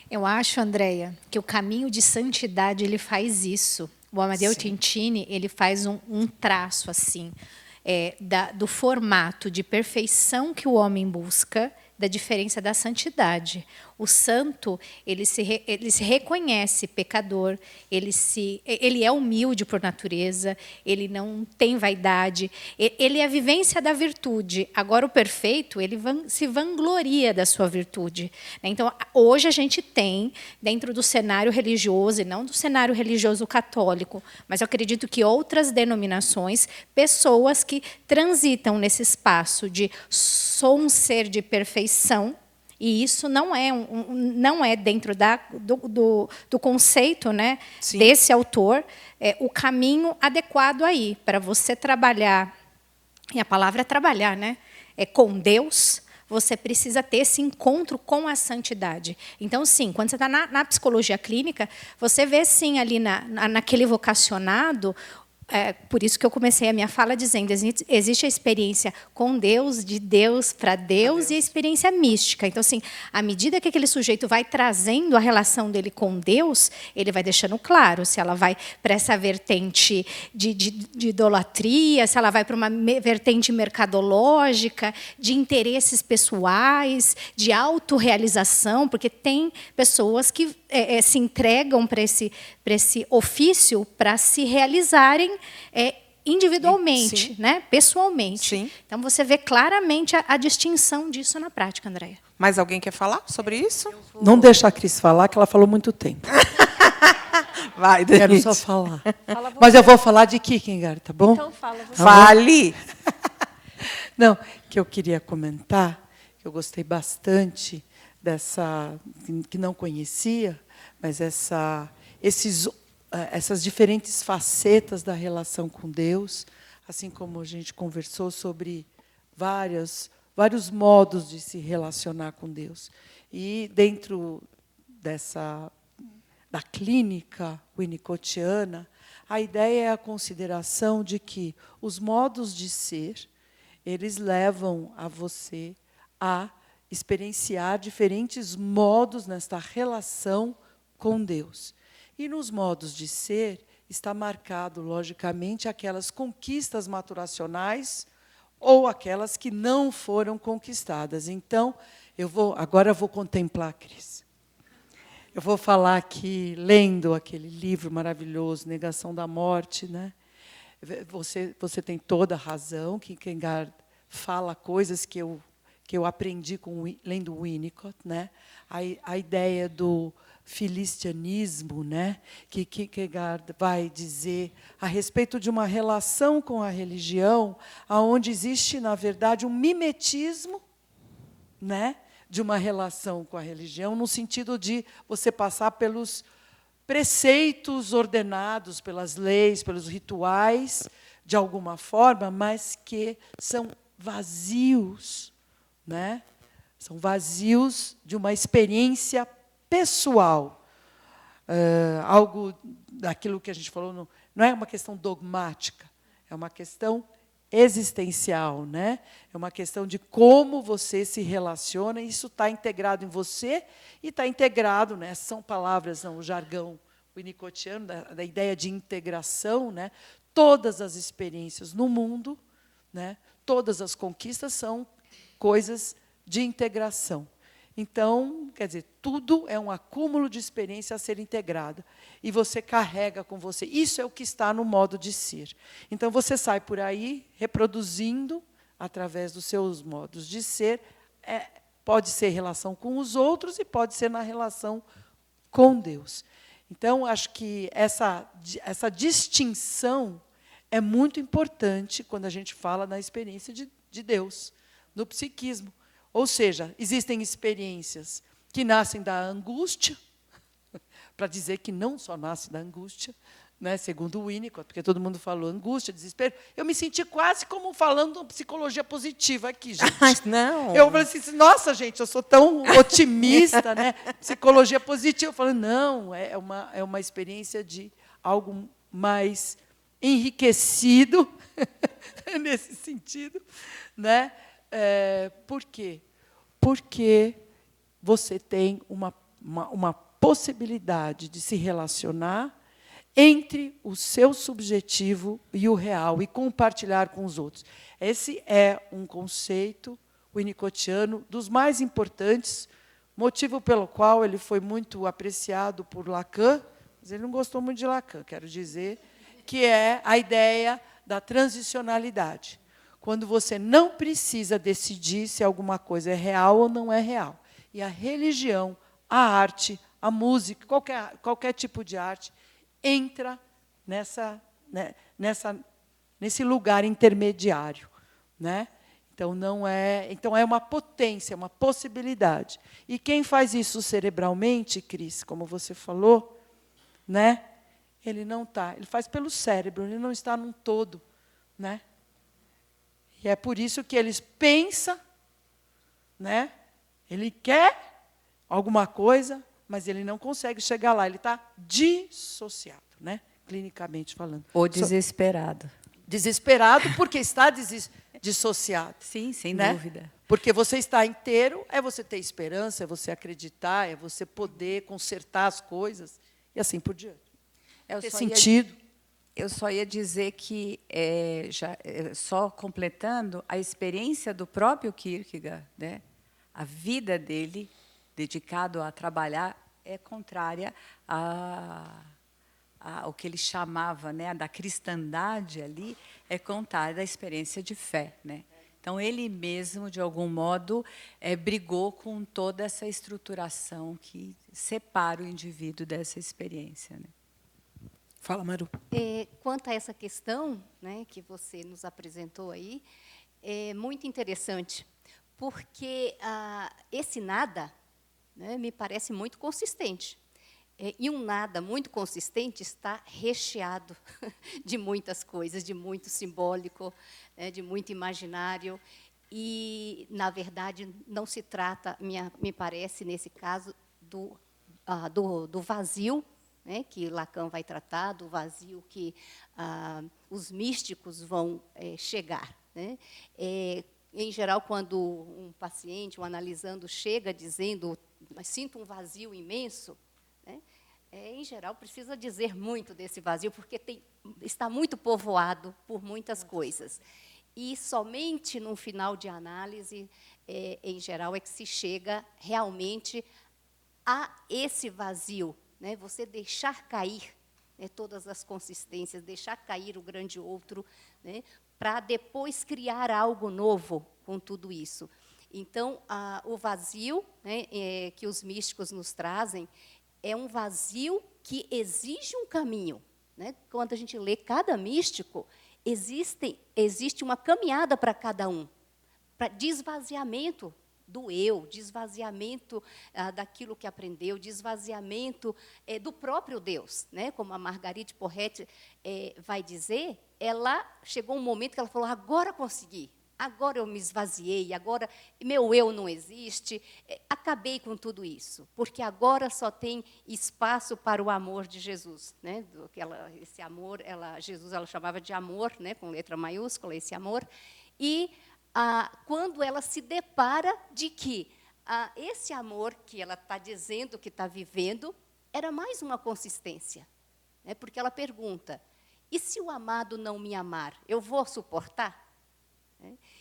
Eu acho, Andréia, que o caminho de santidade ele faz isso. O Amadeu Tintini ele faz um traço assim do formato de perfeição que o homem busca, da diferença da santidade. O santo, ele se reconhece pecador, ele é humilde por natureza, ele não tem vaidade, ele é a vivência da virtude. Agora, o perfeito, ele se vangloria da sua virtude. Então, hoje a gente tem, dentro do cenário religioso, e não do cenário religioso católico, mas eu acredito que outras denominações, pessoas que transitam nesse espaço de sou um ser de perfeição, e isso não é dentro do conceito, né, desse autor, o caminho adequado aí para você trabalhar, e a palavra é trabalhar, né, com Deus, você precisa ter esse encontro com a santidade. Então, sim, quando você está na psicologia clínica, você vê, sim, ali naquele vocacionado. Por isso que eu comecei a minha fala dizendo existe a experiência com Deus, de Deus para Deus, e a experiência mística. Então, assim, à medida que aquele sujeito vai trazendo a relação dele com Deus, ele vai deixando claro se ela vai para essa vertente de idolatria, se ela vai para uma vertente mercadológica, de interesses pessoais, de autorrealização, porque tem pessoas que se entregam para esse ofício para se realizarem individualmente, né, pessoalmente. Sim. Então, você vê claramente a distinção disso na prática, Andréia. Mais alguém quer falar sobre isso? Não deixa a Cris falar, que ela falou muito tempo. Vai, Quero só falar. Mas eu vou falar de Kierkegaard, tá bom? Então, fala você. Fale! Não, que eu queria comentar, que eu gostei bastante dessa, que não conhecia, mas essas diferentes facetas da relação com Deus, assim como a gente conversou sobre vários modos de se relacionar com Deus. E dentro da clínica winnicottiana, a ideia é a consideração de que os modos de ser, eles levam a você a experienciar diferentes modos nesta relação com Deus. E nos modos de ser está marcado, logicamente, aquelas conquistas maturacionais ou aquelas que não foram conquistadas. Então, agora eu vou contemplar a Cris. Eu vou falar aqui, lendo aquele livro maravilhoso, Negação da Morte, né? Você tem toda a razão, que Kierkegaard fala coisas que eu aprendi lendo Winnicott, né? A ideia do filistianismo, né, que Kierkegaard vai dizer a respeito de uma relação com a religião, onde existe, na verdade, um mimetismo, né, de uma relação com a religião, no sentido de você passar pelos preceitos ordenados, pelas leis, pelos rituais, de alguma forma, mas que são vazios, né? São vazios de uma experiência pessoal, algo daquilo que a gente falou, não é uma questão dogmática, é uma questão existencial, né? É uma questão de como você se relaciona, e isso está integrado em você e está integrado, né? São palavras, não, o jargão winnicottiano, da ideia de integração, né? Todas as experiências no mundo, né? Todas as conquistas são coisas de integração. Então, quer dizer, tudo é um acúmulo de experiência a ser integrada. E você carrega com você. Isso é o que está no modo de ser. Então, você sai por aí reproduzindo, através dos seus modos de ser. Pode ser relação com os outros e pode ser na relação com Deus. Então, acho que essa distinção é muito importante quando a gente fala na experiência de Deus, no psiquismo. Ou seja, existem experiências que nascem da angústia, para dizer que não só nasce da angústia, né, segundo o Winnicott, porque todo mundo falou angústia, desespero. Eu me senti quase como falando psicologia positiva aqui, gente. Não. Eu falei assim, nossa, gente, eu sou tão otimista, né? Psicologia positiva. Eu falei, não, é uma experiência de algo mais enriquecido, nesse sentido, né? Por quê? Porque você tem uma possibilidade de se relacionar entre o seu subjetivo e o real, e compartilhar com os outros. Esse é um conceito winnicottiano dos mais importantes, motivo pelo qual ele foi muito apreciado por Lacan, mas ele não gostou muito de Lacan, quero dizer, que é a ideia da transicionalidade. Quando você não precisa decidir se alguma coisa é real ou não é real. E a religião, a arte, a música, qualquer tipo de arte, entra nesse lugar intermediário, né? Então é uma potência, uma possibilidade. E quem faz isso cerebralmente, Cris, como você falou, né? Ele não está, ele faz pelo cérebro, ele não está num todo, né? E é por isso que eles pensam, né? Ele quer alguma coisa, mas ele não consegue chegar lá. Ele está dissociado, né? Clinicamente falando. Ou desesperado. Desesperado porque está dissociado. Sim, sem né? dúvida. Porque você está inteiro, é você ter esperança, é você acreditar, é você poder consertar as coisas, e assim por diante. Ter sentido. Eu só ia dizer que, só completando, a experiência do próprio Kierkegaard, né, a vida dele, dedicado a trabalhar, é contrária ao que ele chamava, né, da cristandade ali, é contrária da experiência de fé, né? Então, ele mesmo, de algum modo, brigou com toda essa estruturação que separa o indivíduo dessa experiência, né? Fala, Maru. Quanto a essa questão, né, que você nos apresentou aí, é muito interessante, porque esse nada, né, me parece muito consistente. E um nada muito consistente está recheado de muitas coisas, de muito simbólico, de muito imaginário. E, na verdade, não se trata, me parece, nesse caso, do vazio, né, que Lacan vai tratar, do vazio que os místicos vão chegar. Né? Em geral, quando um paciente, um analisando, chega dizendo, sinto um vazio imenso, né, em geral, precisa dizer muito desse vazio, porque está muito povoado por muitas coisas. E somente no final de análise, em geral, é que se chega realmente a esse vazio, né? Você deixar cair, né, todas as consistências, deixar cair o grande outro, né, para depois criar algo novo com tudo isso. Então, o vazio, né, que os místicos nos trazem é um vazio que exige um caminho. Né? Quando a gente lê cada místico, existe uma caminhada para cada um, para desvaziamento do eu, desvaziamento daquilo que aprendeu, desvaziamento do próprio Deus. Né? Como a Marguerite Porete vai dizer, ela chegou um momento que ela falou, agora consegui, agora eu me esvaziei, agora meu eu não existe, acabei com tudo isso, porque agora só tem espaço para o amor de Jesus, né? Esse amor, Jesus ela chamava de amor, né? Com letra maiúscula, esse amor, e quando ela se depara de que esse amor que ela está dizendo que está vivendo era mais uma consistência, né? Porque ela pergunta, e se o amado não me amar, eu vou suportar?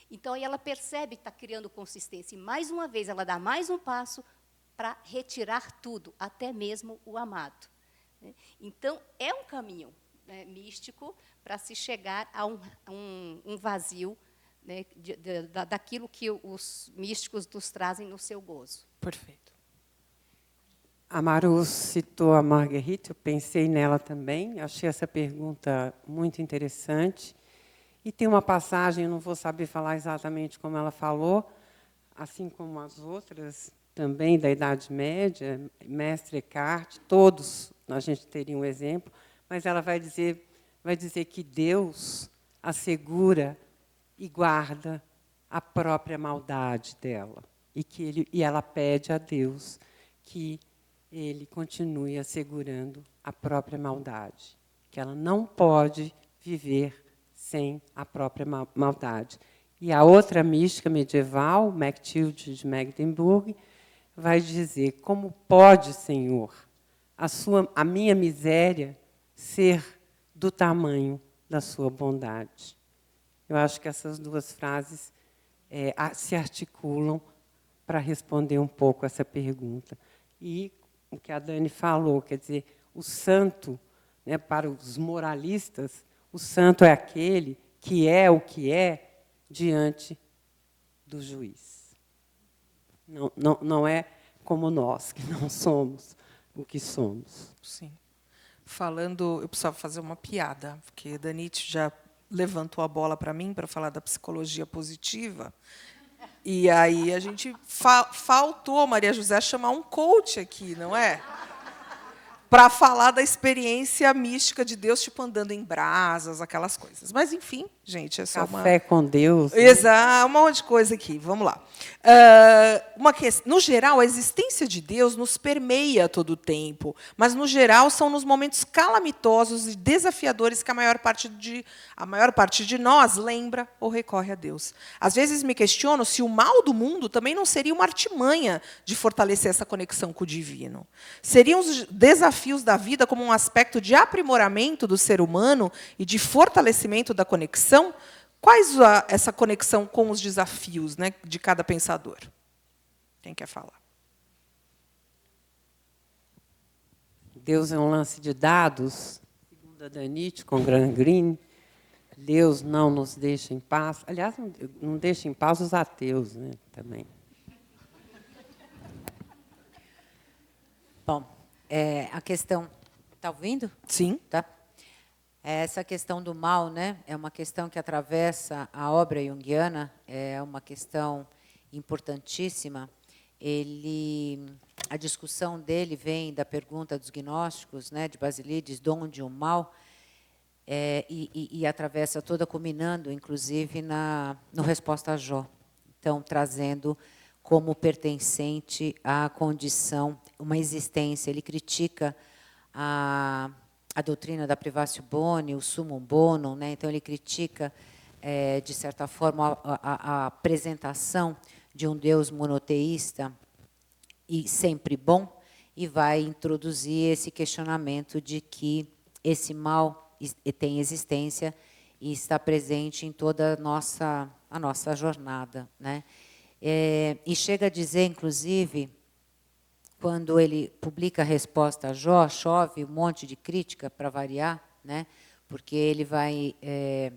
Então, aí ela percebe que está criando consistência. E, mais uma vez, ela dá mais um passo para retirar tudo, até mesmo o amado. Então, é um caminho, né, místico para se chegar a um vazio, né, daquilo que os místicos nos trazem no seu gozo. Perfeito. A Maru citou a Marguerite, eu pensei nela também, achei essa pergunta muito interessante. E tem uma passagem, eu não vou saber falar exatamente como ela falou, assim como as outras, também da Idade Média, Mestre Eckhart, todos a gente teria um exemplo, mas ela vai dizer que Deus assegura e guarda a própria maldade dela, e ela pede a Deus que Ele continue assegurando a própria maldade, que ela não pode viver sem a própria maldade. E a outra mística medieval, Matilde de Magdeburg, vai dizer, como pode, Senhor, a minha miséria ser do tamanho da sua bondade? Eu acho que essas duas frases se articulam para responder um pouco essa pergunta. E o que a Dani falou, quer dizer, o santo, né, para os moralistas, o santo é aquele que é o que é diante do juiz. Não é como nós, que não somos o que somos. Sim. Falando, eu precisava fazer uma piada, porque Danite já levantou a bola para mim para falar da psicologia positiva. E aí a gente faltou, Maria José, chamar um coach aqui, não é? Para falar da experiência mística de Deus, tipo andando em brasas, aquelas coisas. Mas, enfim, gente, é só Café com Deus. Né? Exato, um monte de coisa aqui. Vamos lá. No geral, a existência de Deus nos permeia todo o tempo, mas, no geral, são nos momentos calamitosos e desafiadores que a maior parte de nós lembra ou recorre a Deus. Às vezes me questiono se o mal do mundo também não seria uma artimanha de fortalecer essa conexão com o divino. Seriam os desafios da vida como um aspecto de aprimoramento do ser humano e de fortalecimento da conexão? Quais essa conexão com os desafios, né, de cada pensador? Quem quer falar? Deus é um lance de dados, segundo a Danite, com Graham Greene. Deus não nos deixa em paz. Aliás, não deixa em paz os ateus, né, também. Bom, a questão... Está ouvindo? Sim. Tá. Essa questão do mal, né, é uma questão que atravessa a obra junguiana, é uma questão importantíssima. A discussão dele vem da pergunta dos gnósticos, né, de Basílides, de onde o mal, e atravessa toda, culminando, inclusive, no Resposta a Jó. Então, trazendo como pertencente à condição, uma existência. Ele critica a doutrina da privatio boni, o summum bonum, né? Então ele critica, de certa forma, a apresentação de um Deus monoteísta e sempre bom, e vai introduzir esse questionamento de que esse mal tem existência e está presente em toda a nossa jornada, né? E chega a dizer, inclusive, quando ele publica a Resposta a Jó, chove um monte de crítica, para variar, né? Porque ele vai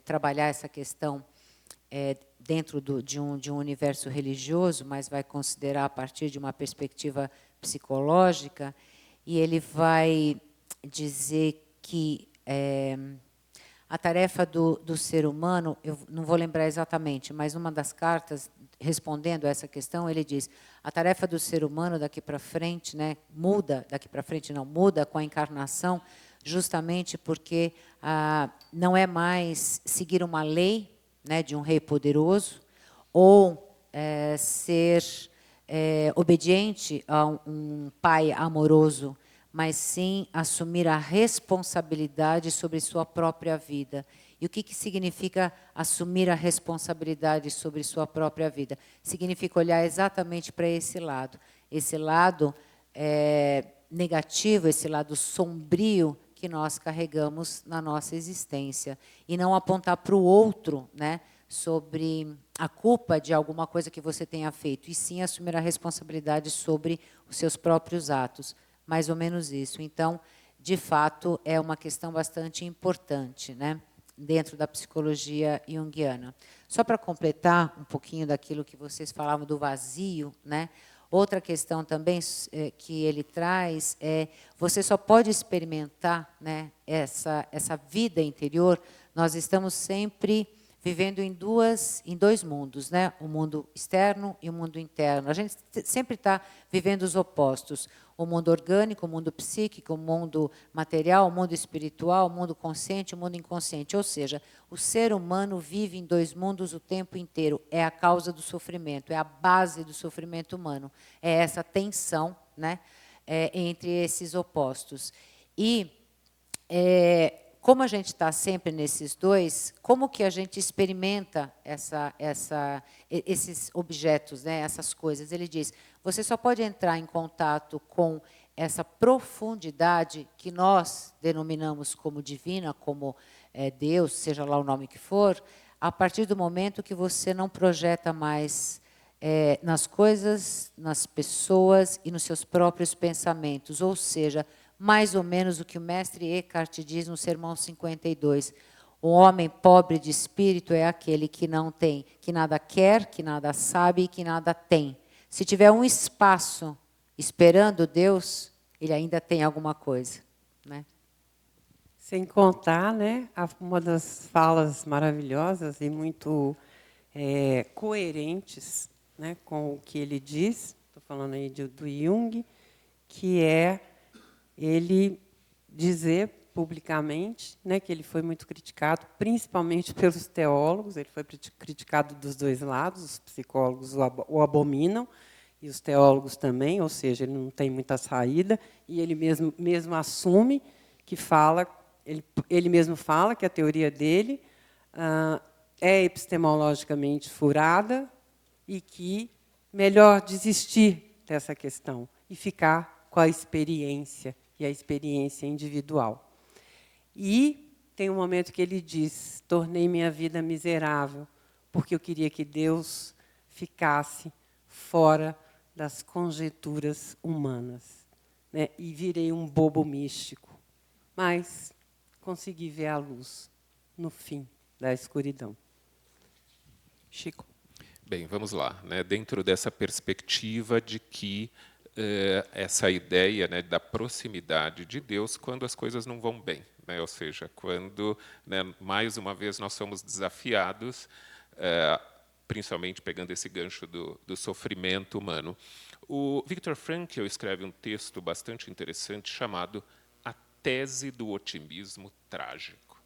trabalhar essa questão dentro de um universo religioso, mas vai considerar a partir de uma perspectiva psicológica, e ele vai dizer que a tarefa do ser humano, eu não vou lembrar exatamente, mas uma das cartas, respondendo a essa questão, ele diz: a tarefa do ser humano daqui para frente, né, muda com a encarnação, justamente porque não é mais seguir uma lei, né, de um rei poderoso, ou ser obediente a um pai amoroso, mas sim assumir a responsabilidade sobre sua própria vida. E o que significa assumir a responsabilidade sobre sua própria vida? Significa olhar exatamente para esse lado negativo, esse lado sombrio que nós carregamos na nossa existência, e não apontar para o outro, né, sobre a culpa de alguma coisa que você tenha feito, e sim assumir a responsabilidade sobre os seus próprios atos. Mais ou menos isso. Então, de fato, é uma questão bastante importante, né, dentro da psicologia junguiana. Só para completar um pouquinho daquilo que vocês falavam do vazio, né, outra questão também que ele traz é: você só pode experimentar, né, essa vida interior. Nós estamos sempre vivendo em dois mundos, né? O mundo externo e o mundo interno. A gente sempre está vivendo os opostos: o mundo orgânico, o mundo psíquico, o mundo material, o mundo espiritual, o mundo consciente, o mundo inconsciente. Ou seja, o ser humano vive em dois mundos o tempo inteiro. É a causa do sofrimento, é a base do sofrimento humano. É essa tensão, né, entre esses opostos. E como a gente está sempre nesses dois, como que a gente experimenta esses objetos, né, essas coisas? Ele diz: você só pode entrar em contato com essa profundidade que nós denominamos como divina, como Deus, seja lá o nome que for, a partir do momento que você não projeta mais nas coisas, nas pessoas e nos seus próprios pensamentos. Ou seja, mais ou menos o que o mestre Eckhart diz no Sermão 52. O homem pobre de espírito é aquele que não tem, que nada quer, que nada sabe e que nada tem. Se tiver um espaço esperando Deus, ele ainda tem alguma coisa, né? Sem contar, né, uma das falas maravilhosas e muito coerentes, né, com o que ele diz, estou falando aí do Jung, que é ele dizer publicamente, né, que ele foi muito criticado, principalmente pelos teólogos. Ele foi criticado dos dois lados. Os psicólogos o abominam e os teólogos também, ou seja, ele não tem muita saída, e ele mesmo assume que fala, ele mesmo fala que a teoria dele é epistemologicamente furada e que melhor desistir dessa questão e ficar com a experiência, e a experiência individual. E tem um momento que ele diz: tornei minha vida miserável, porque eu queria que Deus ficasse fora das conjecturas humanas, né? E virei um bobo místico. Mas consegui ver a luz no fim da escuridão. Chico. Bem, vamos lá, né? Dentro dessa perspectiva de que essa ideia, né, da proximidade de Deus quando as coisas não vão bem, né? Ou seja, quando, né, mais uma vez nós somos desafiados, principalmente pegando esse gancho do sofrimento humano. O Viktor Frankl escreve um texto bastante interessante chamado A Tese do Otimismo Trágico.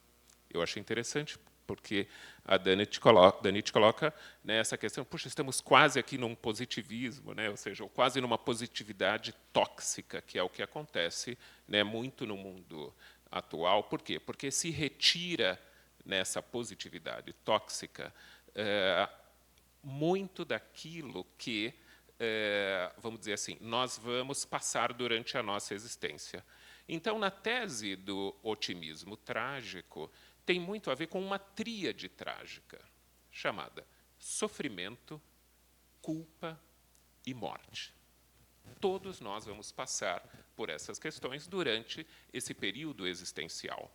Eu achei interessante porque a Danit coloca, né, essa questão: puxa, estamos quase aqui num positivismo, né, ou seja, quase numa positividade tóxica, que é o que acontece, né, muito no mundo atual. Por quê? Porque se retira nessa positividade tóxica muito daquilo que, vamos dizer assim, nós vamos passar durante a nossa existência. Então, na tese do otimismo trágico, tem muito a ver com uma tríade trágica, chamada sofrimento, culpa e morte. Todos nós vamos passar por essas questões durante esse período existencial.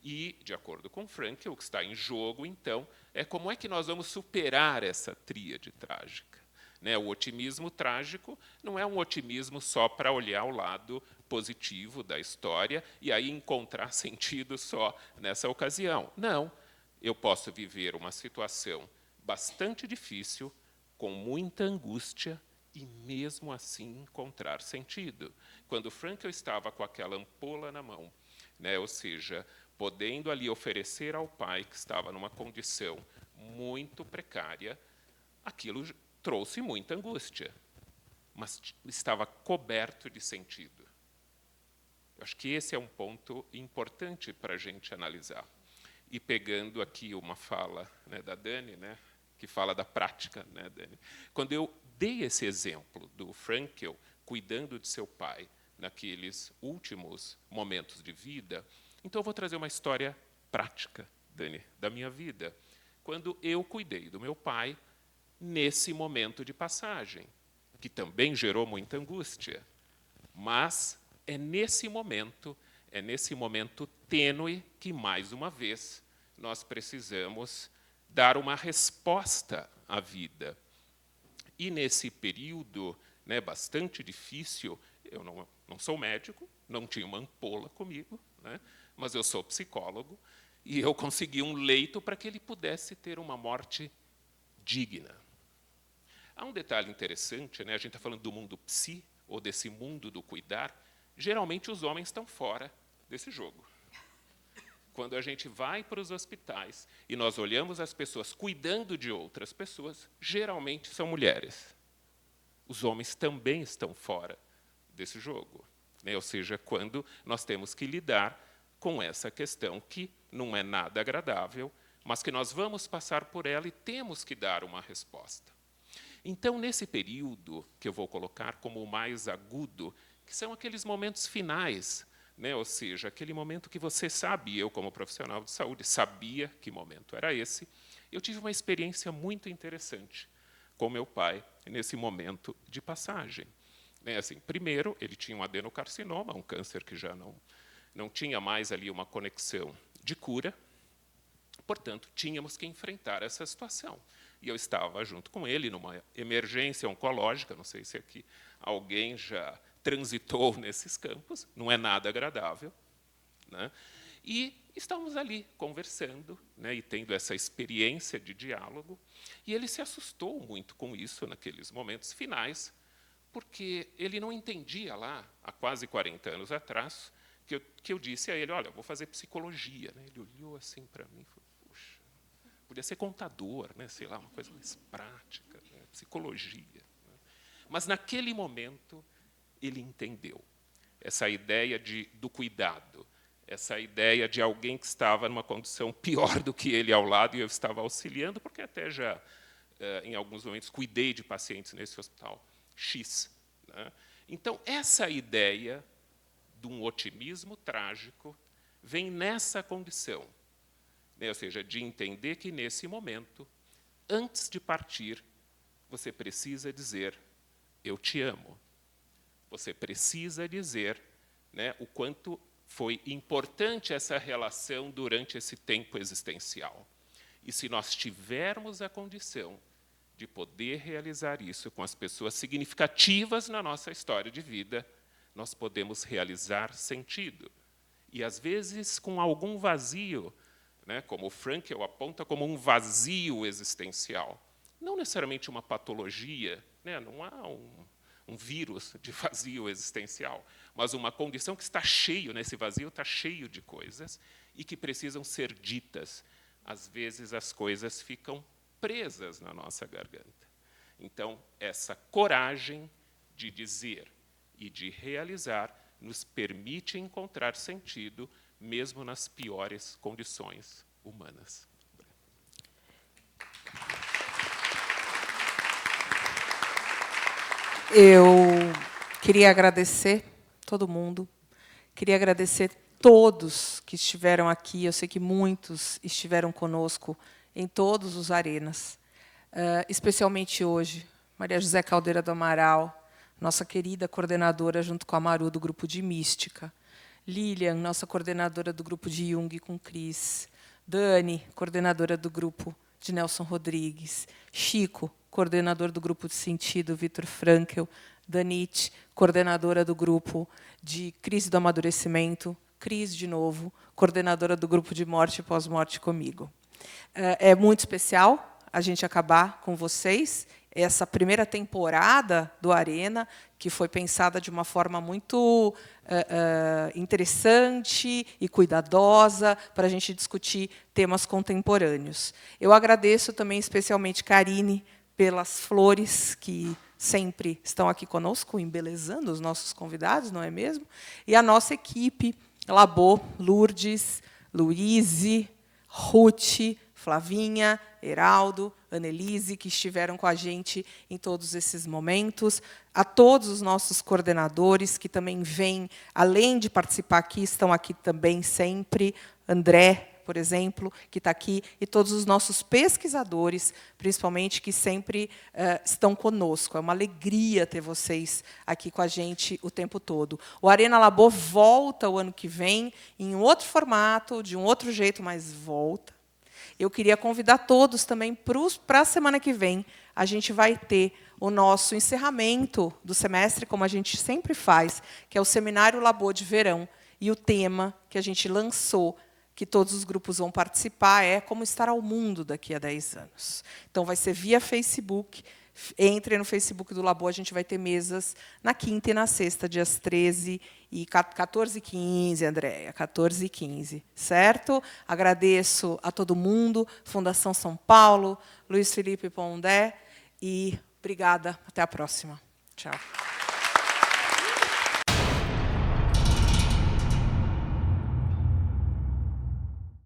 E, de acordo com Frankl, o que está em jogo, então, é como é que nós vamos superar essa tríade trágica. Né? O otimismo trágico não é um otimismo só para olhar o lado positivo da história e aí encontrar sentido só nessa ocasião. Não. Eu posso viver uma situação bastante difícil, com muita angústia, e mesmo assim encontrar sentido. Quando Frankl estava com aquela ampola na mão, né, ou seja, podendo ali oferecer ao pai, que estava numa condição muito precária, aquilo trouxe muita angústia, mas estava coberto de sentido. Eu acho que esse é um ponto importante para a gente analisar. E pegando aqui uma fala, né, da Dani, né, que fala da prática, né, Dani? Quando eu dei esse exemplo do Frankl cuidando de seu pai naqueles últimos momentos de vida, então eu vou trazer uma história prática, Dani, da minha vida. Quando eu cuidei do meu pai nesse momento de passagem, que também gerou muita angústia, mas é nesse momento tênue que, mais uma vez, nós precisamos dar uma resposta à vida. E, nesse período, né, bastante difícil, eu não sou médico, não tinha uma ampola comigo, né, mas eu sou psicólogo, e eu consegui um leito para que ele pudesse ter uma morte digna. Há um detalhe interessante, né, a gente está falando do mundo psi, ou desse mundo do cuidar. Geralmente, os homens estão fora desse jogo. Quando a gente vai para os hospitais e nós olhamos as pessoas cuidando de outras pessoas, geralmente são mulheres. Os homens também estão fora desse jogo, né? Ou seja, quando nós temos que lidar com essa questão que não é nada agradável, mas que nós vamos passar por ela e temos que dar uma resposta. Então, nesse período, que eu vou colocar como o mais agudo, que são aqueles momentos finais, né? Ou seja, aquele momento que você sabe, eu como profissional de saúde sabia que momento era esse, eu tive uma experiência muito interessante com meu pai nesse momento de passagem. Né? Assim, primeiro, ele tinha um adenocarcinoma, um câncer que já não tinha mais ali uma conexão de cura, portanto, tínhamos que enfrentar essa situação. E eu estava junto com ele numa emergência oncológica, não sei se aqui alguém já transitou nesses campos, não é nada agradável, né? E estávamos ali conversando, né, e tendo essa experiência de diálogo, e ele se assustou muito com isso naqueles momentos finais, porque ele não entendia lá, há quase 40 anos atrás, que eu disse a ele, olha, eu vou fazer psicologia. Né? Ele olhou assim para mim e falou, puxa, podia ser contador, né? Sei lá, uma coisa mais prática, né? Psicologia. Né? Mas, naquele momento, ele entendeu essa ideia do cuidado, essa ideia de alguém que estava numa condição pior do que ele ao lado, e eu estava auxiliando, porque até já, em alguns momentos, cuidei de pacientes nesse hospital X. Né? Então, essa ideia de um otimismo trágico vem nessa condição, né? Ou seja, de entender que, nesse momento, antes de partir, você precisa dizer, eu te amo. Você precisa dizer, né, o quanto foi importante essa relação durante esse tempo existencial. E se nós tivermos a condição de poder realizar isso com as pessoas significativas na nossa história de vida, nós podemos realizar sentido. E, às vezes, com algum vazio, né, como o Frankl aponta como um vazio existencial. Não necessariamente uma patologia, né, não há um vírus de vazio existencial, mas uma condição que está cheio, né, esse vazio está cheio de coisas e que precisam ser ditas. Às vezes, as coisas ficam presas na nossa garganta. Então, essa coragem de dizer e de realizar nos permite encontrar sentido, mesmo nas piores condições humanas. Eu queria agradecer todo mundo, queria agradecer todos que estiveram aqui. Eu sei que muitos estiveram conosco em todos os arenas, especialmente hoje, Maria José Caldeira do Amaral, nossa querida coordenadora, junto com a Maru, do grupo de Mística, Lilian, nossa coordenadora do grupo de Jung com Cris, Dani, coordenadora do grupo de Nelson Rodrigues, Chico, coordenador do grupo de Sentido, Vitor Frankl, Danite, coordenadora do grupo de Crise do Amadurecimento, Cris, de novo, coordenadora do grupo de Morte e Pós-Morte comigo. É muito especial a gente acabar com vocês essa primeira temporada do Arena, que foi pensada de uma forma muito interessante e cuidadosa para a gente discutir temas contemporâneos. Eu agradeço também especialmente Karine pelas flores que sempre estão aqui conosco, embelezando os nossos convidados, não é mesmo? E a nossa equipe, Labô, Lourdes, Luíse, Ruth, Flavinha, Heraldo, Annelise, que estiveram com a gente em todos esses momentos, a todos os nossos coordenadores, que também vêm, além de participar aqui, estão aqui também sempre, André, por exemplo, que está aqui, e todos os nossos pesquisadores, principalmente, que sempre estão conosco. É uma alegria ter vocês aqui com a gente o tempo todo. O Arena Labô volta o ano que vem, em um outro formato, de um outro jeito, mas volta. Eu queria convidar todos também para a semana que vem. A gente vai ter o nosso encerramento do semestre, como a gente sempre faz, que é o Seminário Labô de Verão. E o tema que a gente lançou, que todos os grupos vão participar, é como estar ao mundo daqui a 10 anos. Então, vai ser via Facebook. Entre no Facebook do Labô, a gente vai ter mesas na quinta e na sexta, dias 13 e 14 e 15, Andréia, 14 e 15, certo? Agradeço a todo mundo, Fundação São Paulo, Luiz Felipe Pondé, e obrigada. Até a próxima. Tchau.